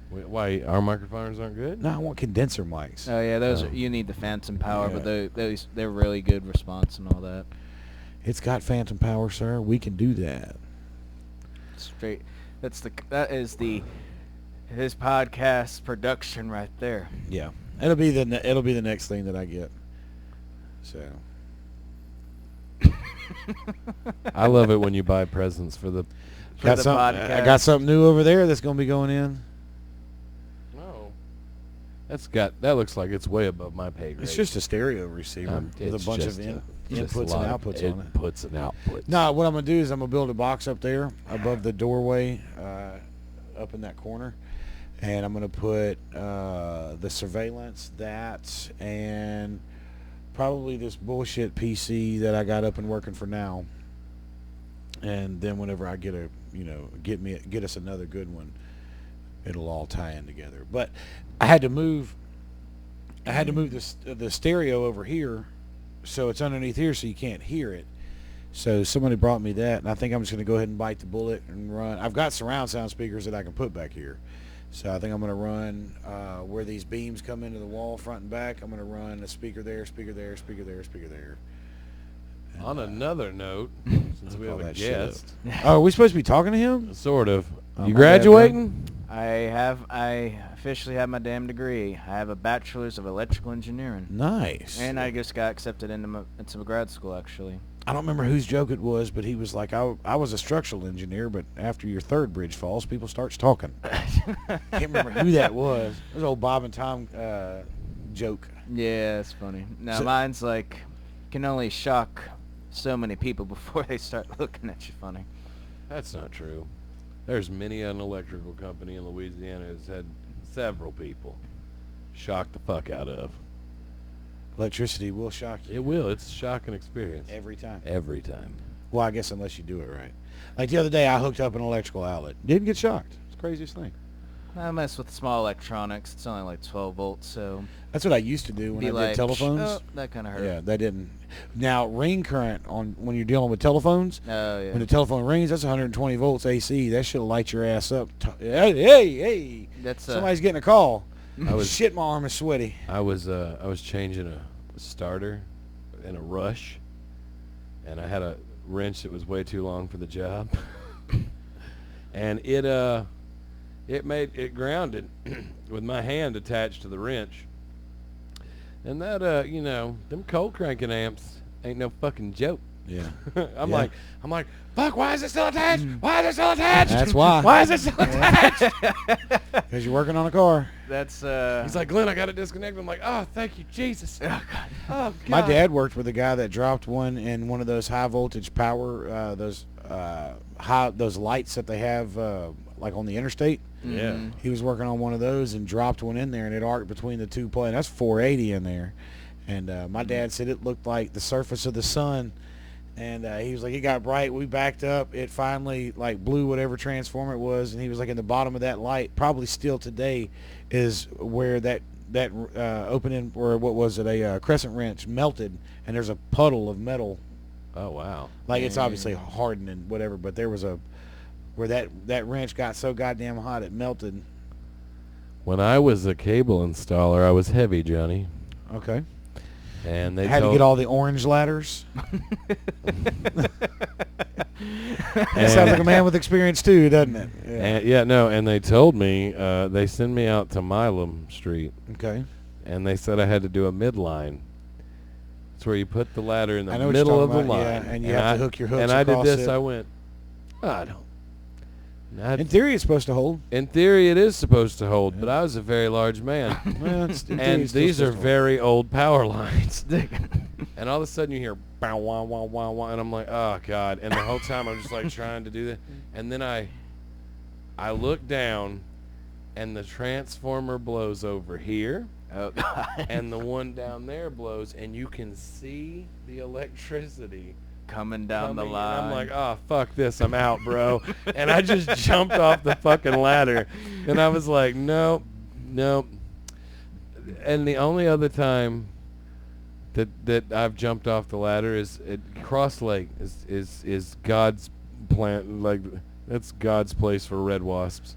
Speaker 2: Why our microphones aren't good?
Speaker 1: No, I want condenser mics.
Speaker 3: Oh yeah, those are, you need the phantom power, but they're really good response and all that.
Speaker 1: It's got phantom power, sir. We can do that.
Speaker 3: Straight. That is his podcast production right there.
Speaker 1: Yeah, it'll be the next thing that I get. So.
Speaker 2: I love it when you buy presents for the
Speaker 3: podcast.
Speaker 1: I got something new over there that's going to be going in.
Speaker 2: No, that looks like it's way above my pay grade.
Speaker 1: It's just a stereo receiver with a bunch of inputs and outputs on it.
Speaker 2: Inputs and outputs.
Speaker 1: No, what I'm going to do is I'm going to build a box up there above the doorway, up in that corner, and I'm going to put the surveillance, and probably this bullshit PC that I got up and working for now. And then whenever I get us another good one, it'll all tie in together. But I had to move the stereo over here, so it's underneath here, so you can't hear it. So somebody brought me that, and I think I'm just going to go ahead and bite the bullet and run. I've got surround sound speakers that I can put back here. So I think I'm going to run where these beams come into the wall, front and back. I'm going to run a speaker there, speaker there, speaker there, speaker there. And,
Speaker 2: on another note, since we have a guest.
Speaker 1: Oh, are we supposed to be talking to him?
Speaker 2: Sort of. You graduating?
Speaker 3: I officially have my damn degree. I have a bachelor's of electrical engineering.
Speaker 1: Nice.
Speaker 3: And I just got accepted into grad school, actually.
Speaker 1: I don't remember whose joke it was, but he was like, I was a structural engineer, but after your third bridge falls, people starts talking. Can't remember who that was. It was old Bob and Tom joke.
Speaker 3: Yeah, it's funny. Now, mine's like, can only shock so many people before they start looking at you funny.
Speaker 2: That's not true. There's many an electrical company in Louisiana that's had several people shocked the fuck out of.
Speaker 1: Electricity will shock you.
Speaker 2: It will. It's a shocking experience.
Speaker 1: Every time.
Speaker 2: Every time.
Speaker 1: Well, I guess unless you do it right. Like the other day, I hooked up an electrical outlet. Didn't get shocked. It's the craziest thing.
Speaker 3: I mess with small electronics. It's only like 12 volts, so...
Speaker 1: That's what I used to do when I did telephones.
Speaker 3: Oh, that kind of hurt.
Speaker 1: Yeah, that didn't. Now, ring current when you're dealing with telephones,
Speaker 3: oh, yeah.
Speaker 1: when the telephone rings, that's 120 volts AC. That should light your ass up. Hey, somebody's getting a call. Shit, my arm is sweaty.
Speaker 2: I was changing a starter in a rush, and I had a wrench that was way too long for the job, and it grounded with my hand attached to the wrench. And that them cold cranking amps ain't no fucking joke.
Speaker 1: Yeah.
Speaker 2: I'm like, fuck, why is it still attached? Why is it still attached?
Speaker 1: That's why.
Speaker 2: Why is it still attached?
Speaker 1: Because you're working on a car.
Speaker 3: That's
Speaker 2: He's like, Glenn, I got to disconnect. I'm like, oh, thank you, Jesus.
Speaker 3: Oh, God.
Speaker 2: Oh, God.
Speaker 1: My dad worked with a guy that dropped one in one of those high voltage power, those lights that they have like on the interstate.
Speaker 2: Yeah.
Speaker 1: He was working on one of those and dropped one in there, and it arced between the two plates. That's 480 in there. And my dad said it looked like the surface of the sun. And he was like, it got bright. We backed up. It finally like blew whatever transformer it was. And he was like, in the bottom of that light, probably still today, is where that opening, or what was it, a crescent wrench melted. And there's a puddle of metal.
Speaker 2: Oh, wow.
Speaker 1: Like it's obviously hardened and whatever, but there was where that wrench got so goddamn hot it melted.
Speaker 2: When I was a cable installer, I was heavy, Johnny.
Speaker 1: Okay.
Speaker 2: And they
Speaker 1: had to get all the orange ladders. Sounds like a man with experience too, doesn't it?
Speaker 2: Yeah. And they told me they sent me out to Milam Street.
Speaker 1: Okay.
Speaker 2: And they said I had to do a midline. It's where you put the ladder in the
Speaker 1: middle
Speaker 2: of the
Speaker 1: about,
Speaker 2: line.
Speaker 1: Yeah, and you have to hook your hooks
Speaker 2: and I did this.
Speaker 1: It.
Speaker 2: I went, I don't.
Speaker 1: In theory, it's supposed to hold.
Speaker 2: In theory, it is supposed to hold, but I was a very large man.
Speaker 1: Well,
Speaker 2: and these are very old power lines. And all of a sudden you hear, bow, wah, wah, wah, wah, and I'm like, oh, God. And the whole time I'm just like trying to do that. And then I look down, and the transformer blows over here,
Speaker 3: Oh God.
Speaker 2: and the one down there blows, and you can see the electricity
Speaker 3: Coming down the
Speaker 2: coming,
Speaker 3: line.
Speaker 2: and I'm like, oh, fuck this, I'm out, bro. And I just jumped off the fucking ladder, and I was like, nope. And the only other time that I've jumped off the ladder is at Cross Lake is God's plant, like that's God's place for red wasps.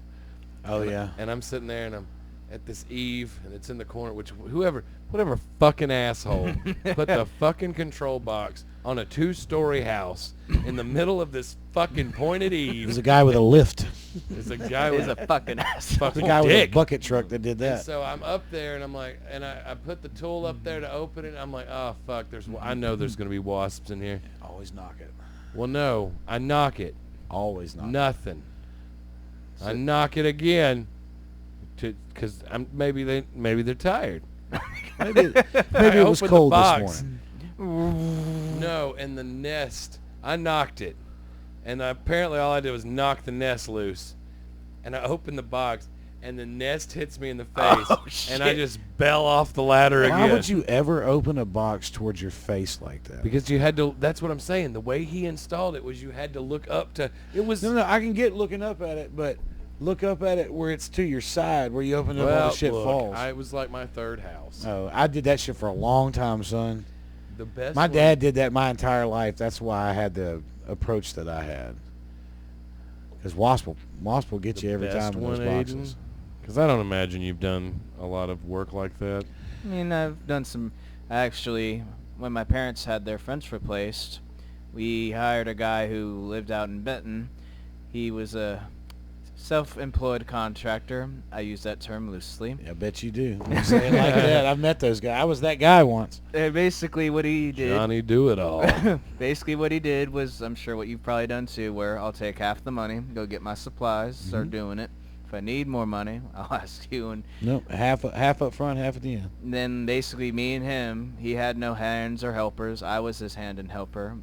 Speaker 1: Oh yeah.
Speaker 2: And I'm sitting there and I'm at this eave and it's in the corner, which whatever fucking asshole put the fucking control box on a 2-story house in the middle of this fucking pointed eve.
Speaker 1: There's a guy with a lift.
Speaker 2: There's a guy
Speaker 3: He's
Speaker 2: with
Speaker 3: a fucking ass.
Speaker 1: There's
Speaker 2: fucking
Speaker 1: a guy with a
Speaker 2: dick.
Speaker 1: bucket truck that did
Speaker 2: And
Speaker 1: that.
Speaker 2: so I'm up there and I'm like, and I put the tool up there to open it. And I'm like, oh fuck, I know there's gonna be wasps in here.
Speaker 1: Always knock it.
Speaker 2: Well, no, I knock it.
Speaker 1: Always knock
Speaker 2: Nothing. I knock it again, because maybe they're tired.
Speaker 1: it. Maybe
Speaker 2: I
Speaker 1: it was
Speaker 2: opened
Speaker 1: cold
Speaker 2: the
Speaker 1: this
Speaker 2: box.
Speaker 1: morning.
Speaker 2: No, and the nest, I knocked it, and apparently all I did was knock the nest loose, and I opened the box, and the nest hits me in the face,
Speaker 3: Oh,
Speaker 2: and I
Speaker 3: shit.
Speaker 2: just fell off the ladder
Speaker 1: Why
Speaker 2: again.
Speaker 1: would you ever open a box towards your face like that?
Speaker 2: Because you had to. That's what I'm saying. The way he installed it was you had to look up to. It was.
Speaker 1: No, I can get looking up at it, but look up at it where it's to your side, where you open it up, all
Speaker 2: Well,
Speaker 1: the shit
Speaker 2: look,
Speaker 1: falls.
Speaker 2: it was like my third house.
Speaker 1: Oh, I did that shit for a long time, son.
Speaker 2: The best.
Speaker 1: My
Speaker 2: one-
Speaker 1: dad did that my entire life. That's why I had the approach that I had. Because wasp will get
Speaker 2: the
Speaker 1: you every
Speaker 2: best
Speaker 1: time in those
Speaker 2: one,
Speaker 1: boxes.
Speaker 2: Because I don't imagine you've done a lot of work like that.
Speaker 3: I mean, I've done some. Actually, when my parents had their fence replaced, we hired a guy who lived out in Benton. He was a self-employed contractor. I use that term loosely.
Speaker 1: I bet you do. I'm saying like that. I've met those guys. I was that guy once.
Speaker 3: Basically, what he did.
Speaker 2: Johnny, do it all.
Speaker 3: Basically, what he did was, I'm sure what you've probably done too, where I'll take half the money, go get my supplies, start doing it. If I need more money, I'll ask you, and
Speaker 1: Nope, half up front, half at the end.
Speaker 3: then basically me and him, he had no hands or helpers. I was his hand and helper.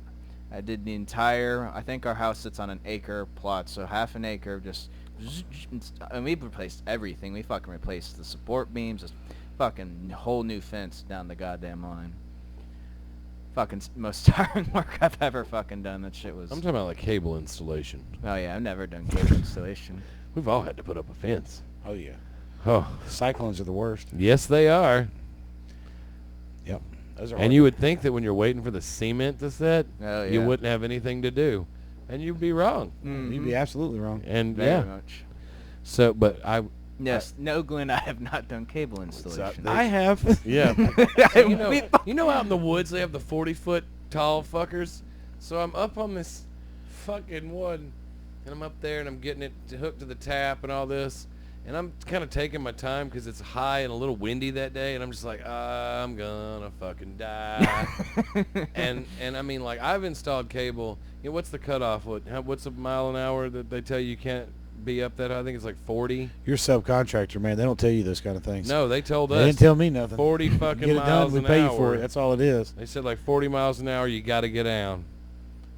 Speaker 3: I did the entire, I think our house sits on an acre plot, so half an acre just, and we replaced everything. We fucking replaced the support beams, this fucking whole new fence down the goddamn line. Fucking most tiring work I've ever fucking done. That shit was,
Speaker 2: I'm talking about like cable installation.
Speaker 3: oh yeah, I've never done cable installation.
Speaker 2: We've all had to put up a fence.
Speaker 1: Oh yeah.
Speaker 2: Oh,
Speaker 1: Cyclones are the worst.
Speaker 2: yes, they are.
Speaker 1: Yep. Those are
Speaker 2: And you would think that when you're waiting for the cement to set,
Speaker 3: Oh,
Speaker 2: you
Speaker 3: yeah.
Speaker 2: wouldn't have anything to do, and you'd be wrong.
Speaker 1: You'd be absolutely wrong.
Speaker 2: And
Speaker 3: Very
Speaker 2: yeah,
Speaker 3: much.
Speaker 2: so but
Speaker 3: Yes, no, Glenn, I have not done cable installation.
Speaker 1: I have.
Speaker 2: yeah.
Speaker 3: We-
Speaker 2: You know out in the woods they have the 40-foot tall fuckers. So I'm up on this fucking one, and I'm up there and I'm getting it hooked to the tap and all this, and I'm kind of taking my time because it's high and a little windy that day, and I'm just like, I'm gonna fucking die. and I mean, like, I've installed cable. You know, what's the cutoff? What's a mile an hour that they tell you can't be up that high? I think it's like 40.
Speaker 1: You're a subcontractor, man. They don't tell you those kind of things.
Speaker 2: No, they told
Speaker 1: They
Speaker 2: us
Speaker 1: didn't tell me nothing.
Speaker 2: 40 fucking
Speaker 1: Get it done.
Speaker 2: miles
Speaker 1: We
Speaker 2: an
Speaker 1: pay
Speaker 2: hour.
Speaker 1: you for it. That's all it is.
Speaker 2: They said like 40 miles an hour, you got to get down.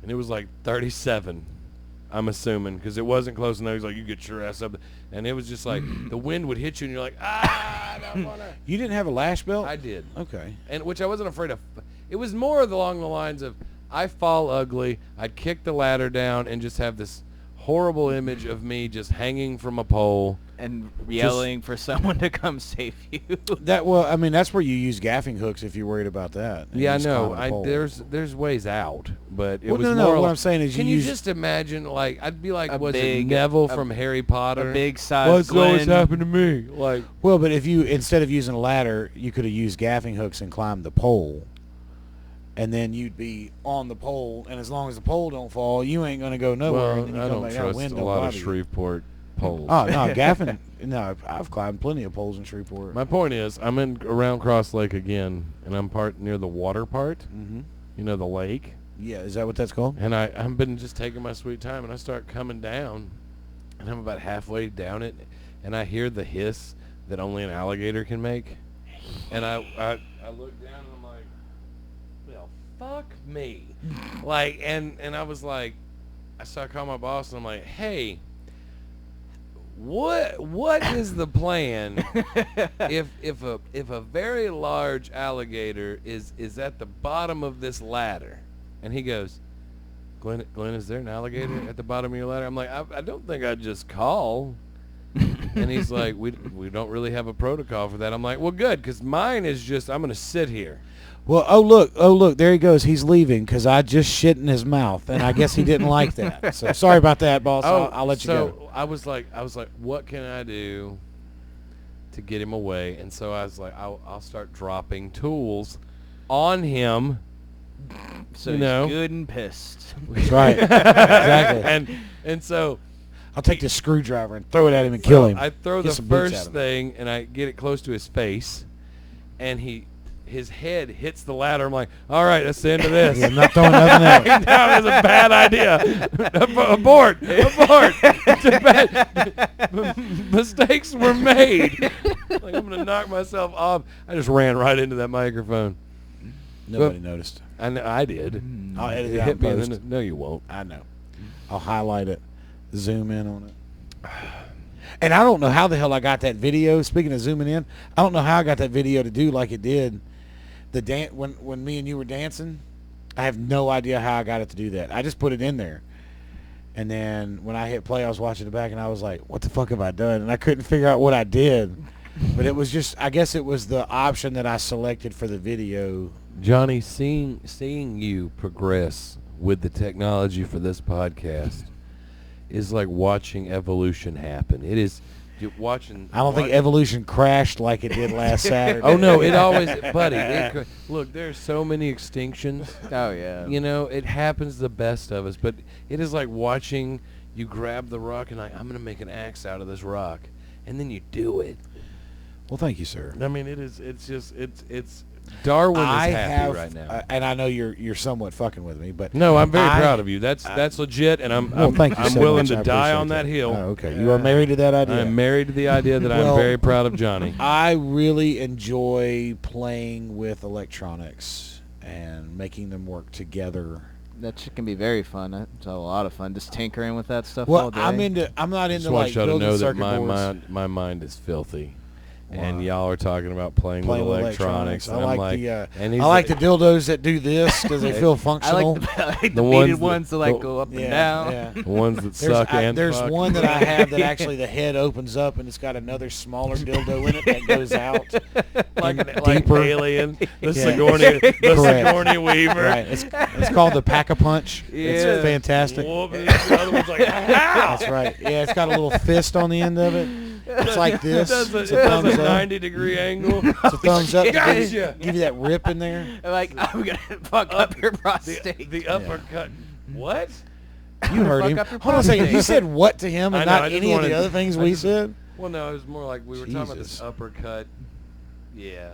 Speaker 2: And it was like 37, I'm assuming, because it wasn't close enough. He's like, you get your ass up. And it was just like, the wind would hit you, and you're like, I don't want to.
Speaker 1: You didn't have a lash belt?
Speaker 2: I did.
Speaker 1: Okay.
Speaker 2: And which I wasn't afraid of. It was more along the lines of, I fall ugly, I'd kick the ladder down, and just have this horrible image of me just hanging from a pole.
Speaker 3: and yelling for someone to come save you.
Speaker 1: I mean, that's where you use gaffing hooks if you're worried about that. And
Speaker 2: Yeah, I
Speaker 1: you just
Speaker 2: know.
Speaker 1: climb the pole.
Speaker 2: There's ways out, but it
Speaker 1: Well,
Speaker 2: was
Speaker 1: no,
Speaker 2: more.
Speaker 1: what
Speaker 2: like-
Speaker 1: I'm saying is
Speaker 2: can
Speaker 1: you
Speaker 2: you
Speaker 1: use-
Speaker 2: just imagine? Like, I'd be like,
Speaker 3: A
Speaker 2: was it
Speaker 3: big-
Speaker 2: Neville
Speaker 3: a-
Speaker 2: from Harry Potter?
Speaker 3: A big size
Speaker 2: What's always
Speaker 3: Glenn.
Speaker 2: happened to me? Like,
Speaker 1: Well, but if you, instead of using a ladder, you could have used gaffing hooks and climbed the pole. And then you'd be on the pole, and as long as the pole don't fall, you ain't going to go nowhere.
Speaker 2: well,
Speaker 1: and then you
Speaker 2: I
Speaker 1: come
Speaker 2: don't
Speaker 1: back out,
Speaker 2: trust
Speaker 1: wind
Speaker 2: a
Speaker 1: don't
Speaker 2: lot of
Speaker 1: bother you.
Speaker 2: Shreveport poles.
Speaker 1: Oh, no, gaffing. No, I've climbed plenty of poles in Shreveport.
Speaker 2: My point is, I'm in around Cross Lake again, and I'm near the water part.
Speaker 1: Mm-hmm.
Speaker 2: You know, the lake.
Speaker 1: Yeah, is that what that's called?
Speaker 2: And I've been just taking my sweet time, and I start coming down, and I'm about halfway down it, and I hear the hiss that only an alligator can make. And I look down, and I'm like, well, fuck me. And I was like, I started calling my boss, and I'm like, hey, what is the plan if a very large alligator is at the bottom of this ladder? And he goes, Glenn, is there an alligator at the bottom of your ladder? I'm like, I don't think I'd just call. And he's like, we don't really have a protocol for that. I'm like, well, good, because mine is just, I'm going to sit here.
Speaker 1: Well, oh look, there he goes. He's leaving because I just shit in his mouth, and I guess he didn't like that. So sorry about that, boss. I'll let you go.
Speaker 2: So I was like, what can I do to get him away? And so I was like, I'll start dropping tools on him.
Speaker 3: So he's good and pissed.
Speaker 1: That's right. Exactly.
Speaker 2: And so
Speaker 1: I'll take the screwdriver and throw it at him and kill him.
Speaker 2: I throw the first thing, and I get it close to his face, and his head hits the ladder. I'm like, all right, that's the end of this.
Speaker 1: I'm not throwing nothing at him.
Speaker 2: That was a bad idea. Abort. It's a bad. Mistakes were made. Like, I'm going to knock myself off. I just ran right into that microphone.
Speaker 1: Nobody noticed.
Speaker 2: I did.
Speaker 1: I'll edit it
Speaker 2: It
Speaker 1: out
Speaker 2: hit
Speaker 1: in
Speaker 2: me.
Speaker 1: post.
Speaker 2: No, you won't.
Speaker 1: I know. I'll highlight it, zoom in on it. And I don't know how the hell I got that video. Speaking of zooming in, I don't know how I got that video to do like it did. The when me and you were dancing, I have no idea how I got it to do that. I just put it in there. And then when I hit play, I was watching it back, and I was like, what the fuck have I done? And I couldn't figure out what I did. But it was just, I guess it was the option that I selected for the video.
Speaker 2: Johnny, seeing you progress with the technology for this podcast is like watching evolution happen. It is watching.
Speaker 1: I don't think evolution crashed like it did last Saturday.
Speaker 2: Oh no, it always, buddy. Look, there's so many extinctions.
Speaker 3: Oh yeah.
Speaker 2: You know, it happens to the best of us, but it is like watching you grab the rock and like, I'm gonna make an axe out of this rock, and then you do it.
Speaker 1: Well, thank you, sir.
Speaker 2: I mean, it's Darwin is happy right now.
Speaker 1: And I know you're somewhat fucking with me, but
Speaker 2: no, I'm very proud of you. That's legit, and I'm
Speaker 1: thank you
Speaker 2: I'm
Speaker 1: so
Speaker 2: willing
Speaker 1: much.
Speaker 2: to
Speaker 1: I
Speaker 2: die
Speaker 1: appreciate
Speaker 2: on that hill.
Speaker 1: Oh, okay, you are married to that idea.
Speaker 2: I'm married to the idea that I'm very proud of Johnny.
Speaker 1: I really enjoy playing with electronics and making them work together.
Speaker 3: That shit can be very fun. It's a lot of fun just tinkering with that stuff
Speaker 1: Well,
Speaker 3: all day.
Speaker 1: I'm not into
Speaker 2: Just want
Speaker 1: like
Speaker 2: y'all to
Speaker 1: building
Speaker 2: know that
Speaker 1: circuit
Speaker 2: my
Speaker 1: boards.
Speaker 2: my mind is filthy. And
Speaker 1: Wow.
Speaker 2: y'all are talking about playing with electronics.
Speaker 1: I
Speaker 2: and
Speaker 1: like
Speaker 2: I'm
Speaker 1: the
Speaker 2: and
Speaker 1: I
Speaker 2: he's
Speaker 1: like the dildos that do this because they feel
Speaker 3: I
Speaker 1: functional.
Speaker 3: like the
Speaker 2: The
Speaker 3: beaded
Speaker 2: ones
Speaker 3: ones
Speaker 2: that-
Speaker 3: that like go up and down.
Speaker 1: Yeah.
Speaker 2: the ones that suck and
Speaker 1: there's
Speaker 2: fuck.
Speaker 1: one that I have that actually the head opens up and it's got another smaller dildo in it that goes out
Speaker 2: like
Speaker 1: deeper.
Speaker 2: Alien, the
Speaker 1: Yeah.
Speaker 2: Sigourney, the
Speaker 1: Correct.
Speaker 2: Sigourney Weaver.
Speaker 1: Right. It's called the Pack-a-Punch. It's
Speaker 3: Yeah.
Speaker 1: fantastic.
Speaker 2: Whoop, and the other one's like, "Ow!"
Speaker 1: That's right. Yeah, it's got a little fist on the end of it. It's like this.
Speaker 2: It
Speaker 1: It's
Speaker 2: does
Speaker 1: a
Speaker 2: a
Speaker 1: thumbs up.
Speaker 2: 90-degree angle.
Speaker 1: It's a thumbs up. to
Speaker 2: Gotcha.
Speaker 1: give you that rip in there.
Speaker 3: Like, I'm going to fuck up your prostate.
Speaker 2: The uppercut. What?
Speaker 1: You heard
Speaker 3: Fuck
Speaker 1: him.
Speaker 3: up your
Speaker 1: Hold on a second. You
Speaker 3: prostate.
Speaker 1: said what to him and
Speaker 2: I know,
Speaker 1: not
Speaker 2: I just
Speaker 1: any of
Speaker 2: wanted-
Speaker 1: the other things
Speaker 2: I
Speaker 1: we
Speaker 2: just-
Speaker 1: said?
Speaker 2: Well, no, it was more like we were talking about
Speaker 1: Jesus.
Speaker 2: this uppercut. Yeah.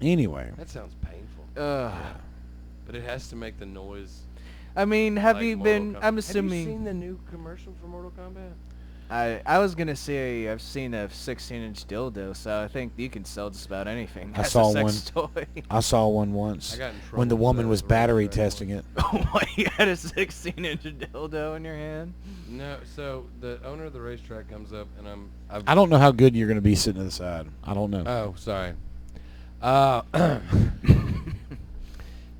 Speaker 1: Anyway.
Speaker 2: That sounds painful. But it has to make the noise.
Speaker 3: I mean, have
Speaker 2: like
Speaker 3: you
Speaker 2: Mortal
Speaker 3: been?
Speaker 2: Kombat.
Speaker 3: I'm
Speaker 2: Have
Speaker 3: assuming.
Speaker 2: you seen the new commercial for Mortal Kombat?
Speaker 3: I was gonna say I've seen a 16-inch dildo, so I think you can sell just about anything.
Speaker 1: I
Speaker 3: as
Speaker 1: saw
Speaker 3: a sex toy.
Speaker 1: I saw one once
Speaker 2: I got in trouble
Speaker 1: when the
Speaker 2: for
Speaker 1: woman
Speaker 2: that
Speaker 1: was
Speaker 2: at the
Speaker 1: battery
Speaker 2: racetrack
Speaker 1: testing it.
Speaker 3: What, you had a 16-inch dildo in your hand?
Speaker 2: No, so the owner of the racetrack comes up, and
Speaker 1: I don't know how good you're going to be sitting to the side. I don't know.
Speaker 2: Oh, sorry.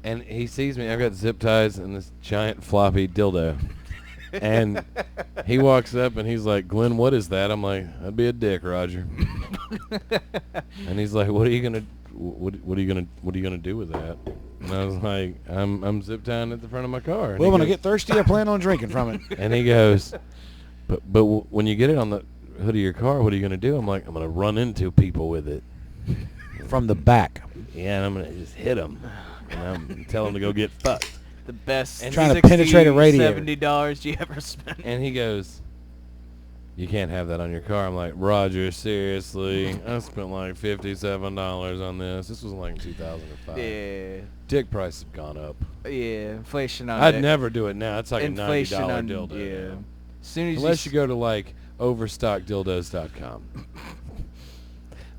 Speaker 2: And he sees me. I've got zip ties and this giant floppy dildo. And he walks up and he's like, Glenn, what is that? I'm like, that'd be a dick, Roger. And he's like, what are you gonna do with that? And I was like, I'm zip tying at the front of my car. And
Speaker 1: Well,
Speaker 2: he
Speaker 1: when I
Speaker 2: goes-
Speaker 1: get thirsty, I plan on drinking from it.
Speaker 2: and he goes, but when you get it on the hood of your car, what are you gonna do? I'm like, I'm gonna run into people with it.
Speaker 1: From the back.
Speaker 2: Yeah, and I'm gonna just hit them. And I'm tell them to go get fucked.
Speaker 3: The best
Speaker 2: And
Speaker 1: trying to penetrate a radiator.
Speaker 3: $70 you ever spent.
Speaker 2: And he goes, you can't have that on your car. I'm like, Roger, seriously? I spent like $57 on this. This was like 2005.
Speaker 3: Yeah,
Speaker 2: Dick prices have gone up.
Speaker 3: yeah, inflation on
Speaker 2: I'd
Speaker 3: it.
Speaker 2: never do it now. It's like
Speaker 3: Inflation
Speaker 2: a $90
Speaker 3: on
Speaker 2: dildo.
Speaker 3: yeah.
Speaker 2: now.
Speaker 3: As soon as
Speaker 2: Unless you go to like overstockdildos.com.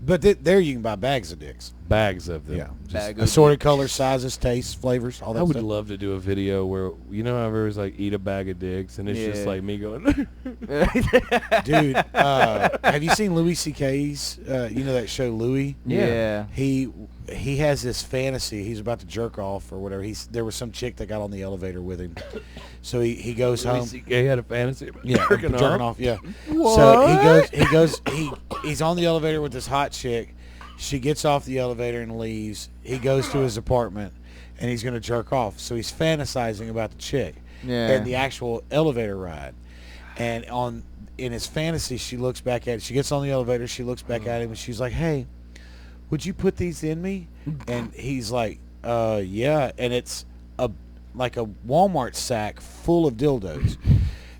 Speaker 1: But there you can buy bags of dicks.
Speaker 2: Bags of them.
Speaker 1: Yeah.
Speaker 2: Just-
Speaker 3: Bag of
Speaker 1: Assorted
Speaker 3: dicks.
Speaker 1: colors, sizes, tastes, flavors, all that
Speaker 2: I would
Speaker 1: stuff.
Speaker 2: love to do a video where, you know how everyone's like, eat a bag of dicks, and it's just
Speaker 3: Yeah.
Speaker 2: like me going,
Speaker 1: Dude, have you seen Louis C.K.'s, you know that show Louis?
Speaker 3: Yeah.
Speaker 1: He has this fantasy. He's about to jerk off or whatever. There was some chick that got on the elevator with him. So he goes home.
Speaker 2: CK had a fantasy about
Speaker 1: Yeah,
Speaker 2: jerking off.
Speaker 1: Yeah. So he's on the elevator with this hot chick. She gets off the elevator and leaves. He goes to his apartment, and he's going to jerk off. So he's fantasizing about the chick and the actual elevator ride. And in his fantasy, she looks back at it. She gets on the elevator. She looks back at him, and she's like, "Hey, would you put these in me?" And he's like, yeah. And it's like a Walmart sack full of dildos.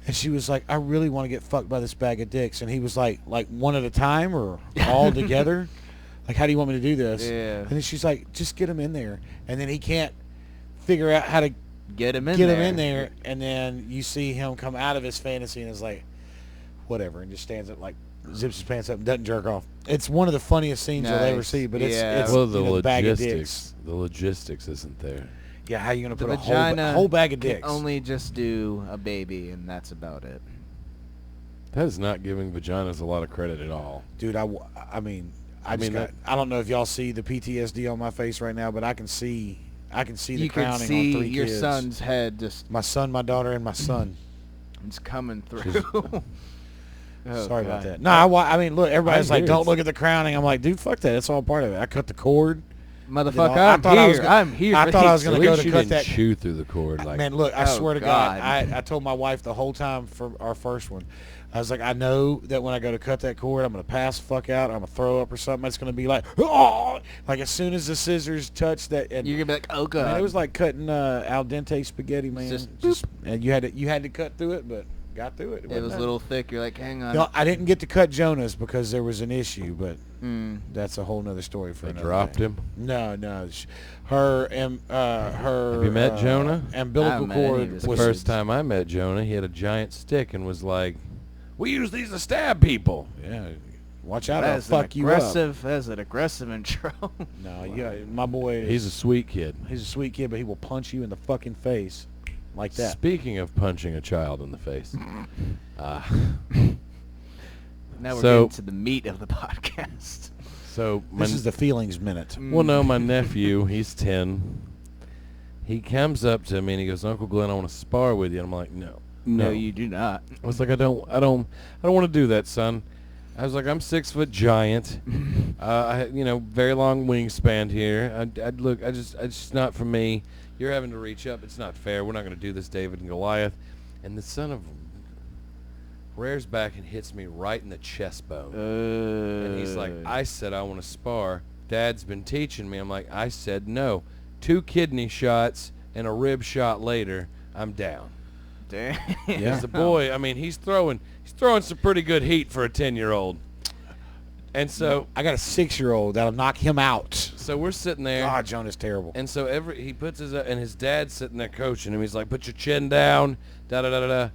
Speaker 1: And she was like, "I really want to get fucked by this bag of dicks." And he was like one at a time or all together? Like, how do you want me to do this?
Speaker 3: Yeah.
Speaker 1: And then she's like, "Just get him in there." And then he can't figure out how to
Speaker 3: Get him in
Speaker 1: get
Speaker 3: there.
Speaker 1: him in there. And then you see him come out of his fantasy and is like, whatever, and just stands up, like, zips his pants up and doesn't jerk off. It's one of the funniest scenes you'll ever
Speaker 3: Nice.
Speaker 1: see, but
Speaker 3: Yeah.
Speaker 1: it's
Speaker 2: Well, the
Speaker 1: you know, bag of dicks.
Speaker 2: logistics isn't there.
Speaker 1: Yeah, how you going to
Speaker 3: The
Speaker 1: put a
Speaker 3: vagina
Speaker 1: whole bag of
Speaker 3: can
Speaker 1: dicks?
Speaker 3: only just do a baby, and that's about it.
Speaker 2: That is not giving vaginas a lot of credit at all.
Speaker 1: Dude, I mean, I don't know if y'all see the PTSD on my face right now, but I can see the
Speaker 3: You can
Speaker 1: crowning
Speaker 3: see
Speaker 1: on 3
Speaker 3: your
Speaker 1: kids.
Speaker 3: son's head just
Speaker 1: My son, my daughter, and my son.
Speaker 3: it's coming through. Oh,
Speaker 1: Sorry about
Speaker 3: God.
Speaker 1: that. No, I mean, look, everybody's
Speaker 2: I
Speaker 1: like,
Speaker 2: hear
Speaker 1: "Don't
Speaker 2: it.
Speaker 1: look at the crowning." I'm like, dude, fuck that. It's all part of it. I cut the cord.
Speaker 3: Motherfucker,
Speaker 1: I
Speaker 3: I'm
Speaker 1: thought I was
Speaker 3: here.
Speaker 1: gonna-
Speaker 3: I'm here.
Speaker 1: I
Speaker 3: for
Speaker 1: thought I was
Speaker 3: these.
Speaker 1: gonna
Speaker 2: At
Speaker 1: go
Speaker 2: least
Speaker 1: to
Speaker 2: you
Speaker 1: cut
Speaker 2: didn't
Speaker 1: that-
Speaker 2: chew through the cord. Like,
Speaker 1: Man, look, I
Speaker 3: Oh,
Speaker 1: swear to
Speaker 3: God.
Speaker 1: God, I told my wife the whole time for our first one, I was like, I know that when I go to cut that cord, I'm going to pass the fuck out. I'm going to throw up or something. It's going to be like, oh! Like, as soon as the scissors touch that. And,
Speaker 3: You're gonna be like, oh God.
Speaker 1: man, it was like cutting al dente spaghetti, man.
Speaker 3: Just
Speaker 1: and you had to cut through it, but got through it.
Speaker 3: it
Speaker 1: wasn't
Speaker 3: was a
Speaker 1: bad.
Speaker 3: little thick. You're like, hang on.
Speaker 1: No, I didn't get to cut Jonah's because there was an issue, but
Speaker 3: Mm.
Speaker 1: that's a whole nother story for
Speaker 2: they
Speaker 1: another
Speaker 2: dropped
Speaker 1: day.
Speaker 2: him.
Speaker 1: No. Her
Speaker 2: Have you met Jonah?
Speaker 1: Umbilical
Speaker 3: I haven't met any of
Speaker 1: cord
Speaker 3: his
Speaker 2: The
Speaker 1: was
Speaker 2: first time I met Jonah, he had a giant stick and was like, "We use these to stab people."
Speaker 1: Yeah, watch out! I'll
Speaker 3: That's
Speaker 1: fuck you up.
Speaker 3: That's an aggressive intro.
Speaker 1: No, yeah, my boy.
Speaker 2: He's a sweet kid.
Speaker 1: He's a sweet kid, but he will punch you in the fucking face like that.
Speaker 2: Speaking of punching a child in the face,
Speaker 3: Now we're
Speaker 2: So-
Speaker 3: getting to the meat of the podcast.
Speaker 2: so my
Speaker 1: This is the feelings minute.
Speaker 2: well, no, my nephew, he's 10. He comes up to me and he goes, "Uncle Glenn, I want to spar with you." And I'm like, "No,
Speaker 3: No, you do not.
Speaker 2: I was like, I don't want to do that, son. I was like, I'm 6 foot giant. Very long wingspan here. It's just not for me. You're having to reach up. It's not fair. We're not going to do this, David and Goliath. And the son of rears back and hits me right in the chest bone. And he's like, I said I want to spar. Dad's been teaching me. I'm like, I said no. 2 kidney shots and a rib shot later, I'm down.
Speaker 3: Damn.
Speaker 1: Yeah.
Speaker 2: As a boy, I mean, he's throwing some pretty good heat for a 10-year-old. And so
Speaker 1: I got a 6-year-old that'll knock him out.
Speaker 2: so we're sitting there.
Speaker 1: God, Jonah's terrible.
Speaker 2: And so he puts and his dad's sitting there coaching him. He's like, "Put your chin down, da da da da da."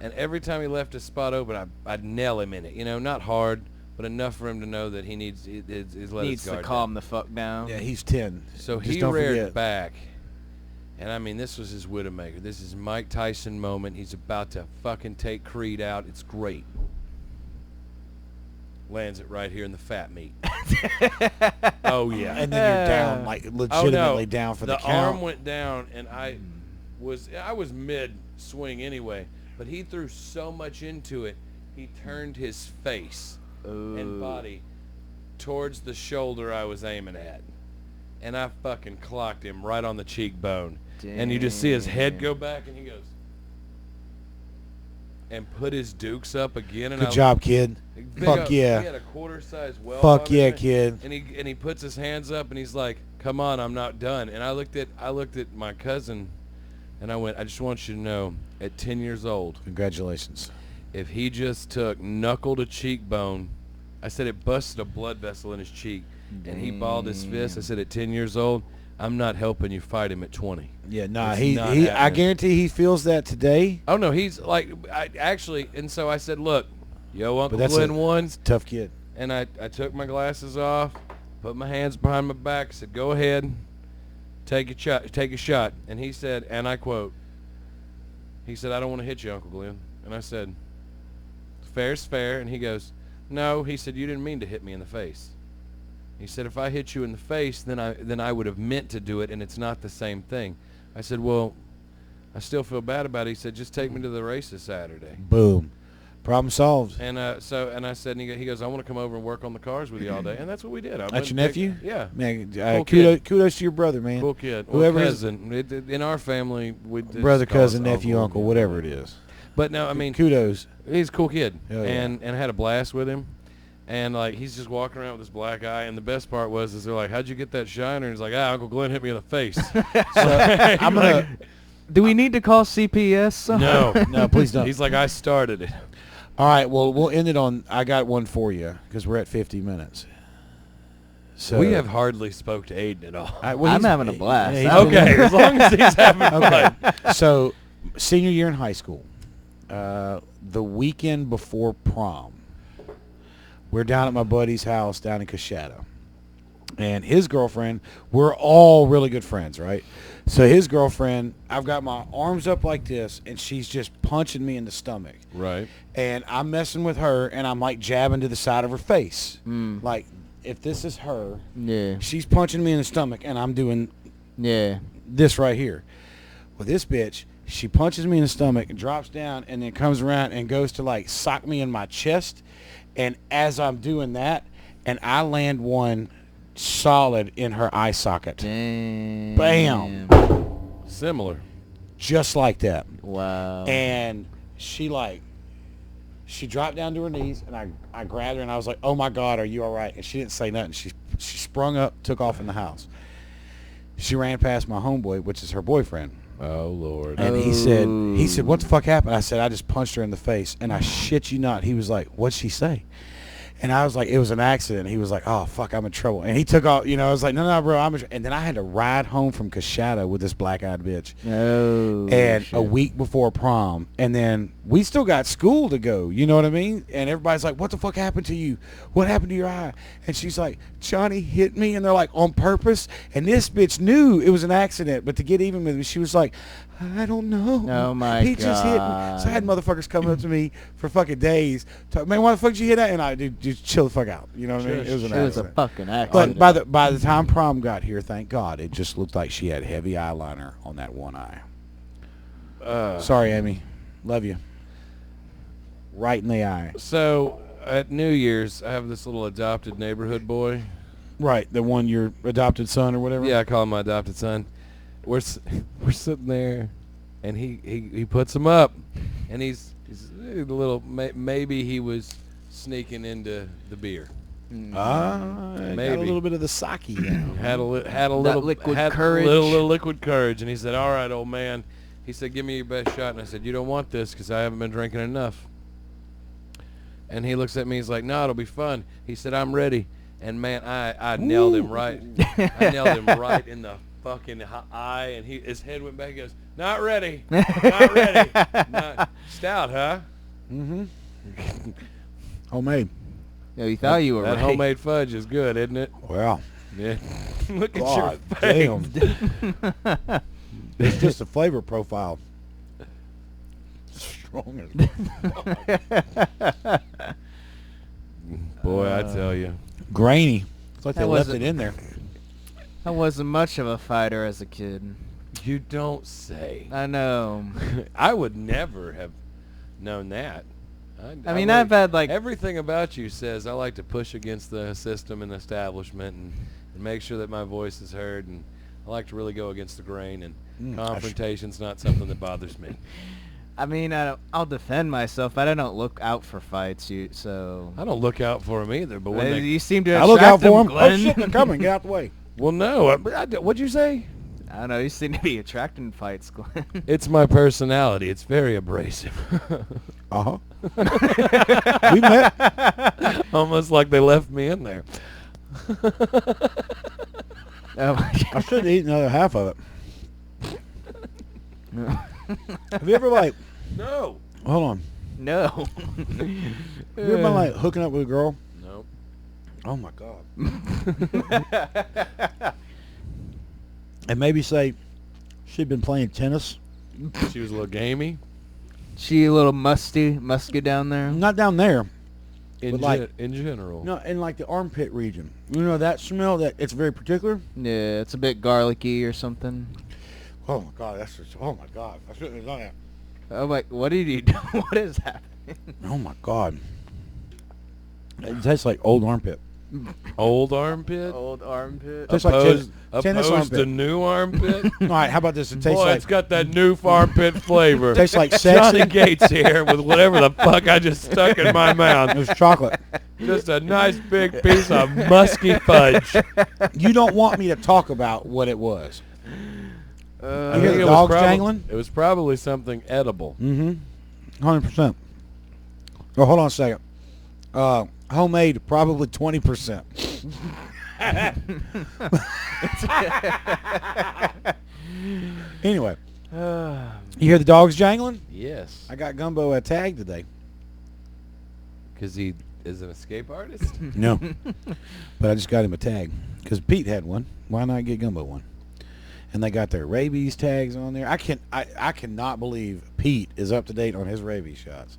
Speaker 2: And every time he left his spot open, I'd nail him in it. Not hard, but enough for him to know that he needs let
Speaker 3: Needs
Speaker 2: his
Speaker 3: to
Speaker 2: guard
Speaker 3: calm
Speaker 2: down.
Speaker 3: the fuck down.
Speaker 1: Yeah, he's 10.
Speaker 2: So
Speaker 1: Just
Speaker 2: he
Speaker 1: don't
Speaker 2: reared
Speaker 1: forget.
Speaker 2: back. And I mean, this was his Widowmaker. This is Mike Tyson moment. He's about to fucking take Creed out. It's great. Lands it right here in the fat meat. Oh yeah.
Speaker 1: And then you're down, like legitimately down for the count.
Speaker 2: arm went down, and I was mid swing anyway. But he threw so much into it, he turned his face and body towards the shoulder I was aiming at, and I fucking clocked him right on the cheekbone. And you just see his head go back, and he goes and put his dukes up again. And
Speaker 1: Good job, kid. Fuck yeah.
Speaker 2: He had a quarter-size welt.
Speaker 1: Fuck
Speaker 2: on
Speaker 1: yeah,
Speaker 2: it,
Speaker 1: kid.
Speaker 2: And he puts his hands up and he's like, "Come on, I'm not done." And I looked at my cousin, and I went, "I just want you to know, at 10 years old,
Speaker 1: Congratulations.
Speaker 2: if he just took knuckle to cheekbone," I said it busted a blood vessel in his cheek, and he balled his fist. I said, "At 10 years old, I'm not helping you fight him at 20."
Speaker 1: Yeah, nah,
Speaker 2: It's
Speaker 1: he
Speaker 2: not
Speaker 1: I
Speaker 2: happening.
Speaker 1: guarantee he feels that today.
Speaker 2: Oh no, he's like, and so I said, "Look, yo, Uncle
Speaker 1: But that's
Speaker 2: Glenn
Speaker 1: a
Speaker 2: won.
Speaker 1: tough kid.
Speaker 2: And I took my glasses off, put my hands behind my back, said, "Go ahead, take a shot." And he said, and I quote, he said, "I don't want to hit you, Uncle Glenn." And I said, "Fair's fair." And he goes, "No," he said, "you didn't mean to hit me in the face." He said, "If I hit you in the face, then I would have meant to do it, and it's not the same thing." I said, "Well, I still feel bad about it." He said, "Just take me to the races Saturday."
Speaker 1: Boom. Problem solved.
Speaker 2: And I said, and he goes, "I want to come over and work on the cars with you all day." And that's what we did.
Speaker 1: That's your nephew?
Speaker 2: Yeah.
Speaker 1: Man,
Speaker 2: Cool
Speaker 1: kudos to your brother, man.
Speaker 2: Cool kid.
Speaker 1: Whoever
Speaker 2: Well,
Speaker 1: is-
Speaker 2: cousin. In our family, we just
Speaker 1: Brother,
Speaker 2: call us
Speaker 1: cousin, nephew, uncle, whatever it is.
Speaker 2: But no, I mean,
Speaker 1: Kudos.
Speaker 2: he's a cool kid.
Speaker 1: Hell yeah.
Speaker 2: And had a blast with him. And, like, he's just walking around with this black eye. And the best part is they're like, "How'd you get that shiner?" And he's like, "Uncle Glenn hit me in the face."
Speaker 1: I'm going to...
Speaker 3: Do we need to call CPS?
Speaker 2: No.
Speaker 1: No, please don't.
Speaker 2: He's like, "I started it."
Speaker 1: All right, well, we'll end it on... I got one for you because we're at 50 minutes. So
Speaker 2: We have hardly spoke to Aiden at all.
Speaker 3: I'm having a blast.
Speaker 1: he's been-
Speaker 2: Okay, as long as he's having fun.
Speaker 1: Okay. So, senior year in high school, the weekend before prom, we're down at my buddy's house down in Coshada. And his girlfriend, we're all really good friends, right? So his girlfriend, I've got my arms up like this, and she's just punching me in the stomach.
Speaker 2: Right.
Speaker 1: And I'm messing with her, and I'm like jabbing to the side of her face. Like, if this is her,
Speaker 3: Yeah.
Speaker 1: she's punching me in the stomach, and I'm doing
Speaker 3: Yeah.
Speaker 1: this right here. Well, this bitch, she punches me in the stomach and drops down and then comes around and goes to like sock me in my chest. And as I'm doing that, and I land one solid in her eye socket.
Speaker 3: Damn.
Speaker 1: Bam.
Speaker 2: Similar.
Speaker 1: Just like that.
Speaker 3: Wow.
Speaker 1: And she dropped down to her knees, and I grabbed her and I was like, "Oh my God, are you all right?" And she didn't say nothing. She sprung up, took off in the house. She ran past my homeboy, which is her boyfriend.
Speaker 2: Oh, Lord.
Speaker 1: And he said, "What the fuck happened?" I said, "I just punched her in the face." And I shit you not, he was like, "What'd she say?" And I was like, "It was an accident." He was like, "Oh, fuck, I'm in trouble." And he took off, I was like, no, bro, and then I had to ride home from Coshada with this black-eyed bitch.
Speaker 3: Oh,
Speaker 1: And
Speaker 3: shit.
Speaker 1: a week before prom. And then we still got school to go, you know what I mean? And everybody's like, "What the fuck happened to you? What happened to your eye?" And she's like, "Johnny hit me." And they're like, "On purpose?" And this bitch knew it was an accident, but to get even with me, she was like, "I don't know.
Speaker 3: Oh, my
Speaker 1: He just hit me."
Speaker 3: God.
Speaker 1: So I had motherfuckers coming up to me for fucking days. Man, why the fuck did you hit that? And I dude, just chill the fuck out. You know what I mean? It was an
Speaker 3: It was a
Speaker 1: accident.
Speaker 3: fucking accident.
Speaker 1: But by the time prom got here, thank God, it just looked like she had heavy eyeliner on that one eye. Sorry, Amy. Love you. Right in the eye.
Speaker 2: So, at New Year's, I have this little adopted neighborhood boy.
Speaker 1: Right, the one your adopted son or whatever?
Speaker 2: Yeah, I call him my adopted son. We're sitting there, and he puts him up, and he's a little, maybe he was sneaking into the beer.
Speaker 1: Got a
Speaker 2: Maybe.
Speaker 1: little bit of the sake now.
Speaker 2: Had a little
Speaker 3: liquid
Speaker 2: had
Speaker 3: courage.
Speaker 2: little liquid courage, and he said, "All right, old man." He said, "Give me your best shot." And I said, "You don't want this because I haven't been drinking enough." And he looks at me. He's like, "No, it'll be fun." He said, "I'm ready." And man, I nailed him right. I nailed him right in the fucking eye, and his head went back. He goes, "Not ready, not ready." Stout, huh?
Speaker 1: Mm-hmm. Homemade.
Speaker 3: Yo, you thought you were
Speaker 2: That
Speaker 3: right.
Speaker 2: homemade fudge is good, isn't it?
Speaker 1: Wow.
Speaker 2: Yeah. Look at
Speaker 1: God
Speaker 2: your face.
Speaker 1: damn. It's just a flavor profile. Strong as
Speaker 2: Boy, I tell you.
Speaker 1: grainy. It's like
Speaker 3: That
Speaker 1: they left
Speaker 3: wasn't-
Speaker 1: it in there.
Speaker 3: I wasn't much of a fighter as a kid.
Speaker 2: You don't say.
Speaker 3: I know.
Speaker 2: I would never have known that.
Speaker 3: I mean, I've had like
Speaker 2: everything about you says I like to push against the system and establishment and make sure that my voice is heard, and I like to really go against the grain, and confrontation's not something that bothers me.
Speaker 3: I mean, I'll defend myself, but I don't look out for fights. So
Speaker 2: I don't look out for them either, but when they,
Speaker 3: you seem to.
Speaker 1: I look out
Speaker 3: attract
Speaker 1: for
Speaker 3: them,
Speaker 1: them. Oh
Speaker 3: Glenn.
Speaker 1: shit, they're coming. Get out the way.
Speaker 2: well, no, what'd you say?
Speaker 3: I don't know. You seem to be attracting fights, Glenn.
Speaker 2: It's my personality. It's very abrasive.
Speaker 1: Uh-huh. We met.
Speaker 2: Almost like they left me in there.
Speaker 3: Oh my
Speaker 1: I should eat another half of it.
Speaker 3: God.
Speaker 1: Have you ever like,
Speaker 2: No.
Speaker 1: hold on.
Speaker 3: No.
Speaker 1: Have you ever been like hooking up with a girl
Speaker 2: Nope.
Speaker 1: Oh my God. And maybe say she'd been playing tennis.
Speaker 2: She was a little gamey.
Speaker 3: She a little musky down there.
Speaker 1: Not down there.
Speaker 2: In,
Speaker 1: But like-
Speaker 2: in general.
Speaker 1: No, in like the armpit region. You know that smell that it's very particular?
Speaker 3: Yeah, it's a bit garlicky or something.
Speaker 1: Oh my God, that's just, oh my God. I shouldn't have done that.
Speaker 3: Oh my, what did you do? What is happening?
Speaker 1: Oh my God. It tastes like old armpit.
Speaker 2: Old armpit?
Speaker 3: Old armpit.
Speaker 1: Tastes like tennis
Speaker 2: Opposed to
Speaker 1: armpit.
Speaker 2: new armpit?
Speaker 1: All right, how about this? It tastes
Speaker 2: Boy,
Speaker 1: like
Speaker 2: it's got that new armpit flavor.
Speaker 1: tastes like
Speaker 2: Johnny
Speaker 1: sexy.
Speaker 2: Gates here with whatever the fuck I just stuck in my mouth.
Speaker 1: It was chocolate.
Speaker 2: Just a nice big piece of musky fudge.
Speaker 1: You don't want me to talk about what it was.
Speaker 3: Uh,
Speaker 1: You
Speaker 2: I
Speaker 1: hear
Speaker 2: think
Speaker 1: the
Speaker 2: it was
Speaker 1: dogs
Speaker 2: probab-
Speaker 1: jangling?
Speaker 2: It was probably something edible.
Speaker 1: Mm-hmm. 100%. Oh, hold on a second. Homemade, probably 20%. Anyway, you hear the dogs jangling?
Speaker 2: Yes.
Speaker 1: I got Gumbo a tag today.
Speaker 2: Because he is an escape artist?
Speaker 1: No. But I just got him a tag. Because Pete had one. Why not get Gumbo one? And they got their rabies tags on there. I cannot believe Pete is up to date on his rabies shots.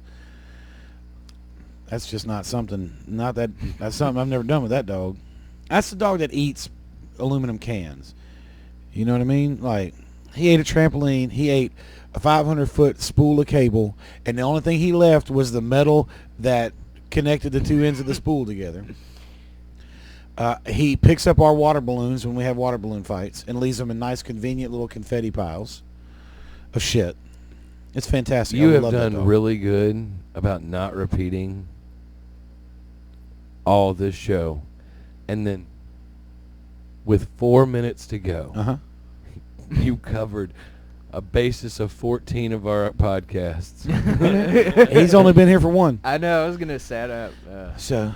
Speaker 1: That's just not something, that's something I've never done with that dog. That's the dog that eats aluminum cans. You know what I mean? Like, he ate a trampoline, he ate a 500-foot spool of cable, and the only thing he left was the metal that connected the two ends of the spool together. He picks up our water balloons when we have water balloon fights and leaves them in nice, convenient little confetti piles of shit. It's fantastic.
Speaker 2: You
Speaker 1: I
Speaker 2: have
Speaker 1: love that
Speaker 2: done
Speaker 1: dog.
Speaker 2: really good about not repeating all this show. And then with 4 minutes to go,
Speaker 1: Uh-huh.
Speaker 2: you covered a basis of 14 of our podcasts.
Speaker 1: He's only been here for one.
Speaker 3: I know. I was gonna set up.
Speaker 1: So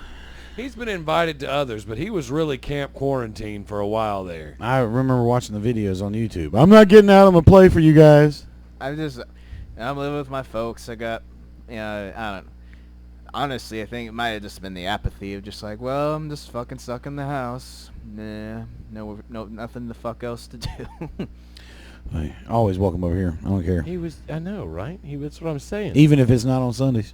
Speaker 2: He's been invited to others, but he was really camp quarantine for a while there.
Speaker 1: I remember watching the videos on YouTube. I'm not getting out. I'm going to play for you guys.
Speaker 3: I'm living with my folks. I got, I don't. Honestly, I think it might have just been the apathy of just like, well, I'm just fucking stuck in the house. Nah, no, nothing the fuck else to do.
Speaker 1: Hey, always welcome over here. I don't care.
Speaker 2: He was, I know, right? That's what I'm saying.
Speaker 1: Even if it's not on Sundays.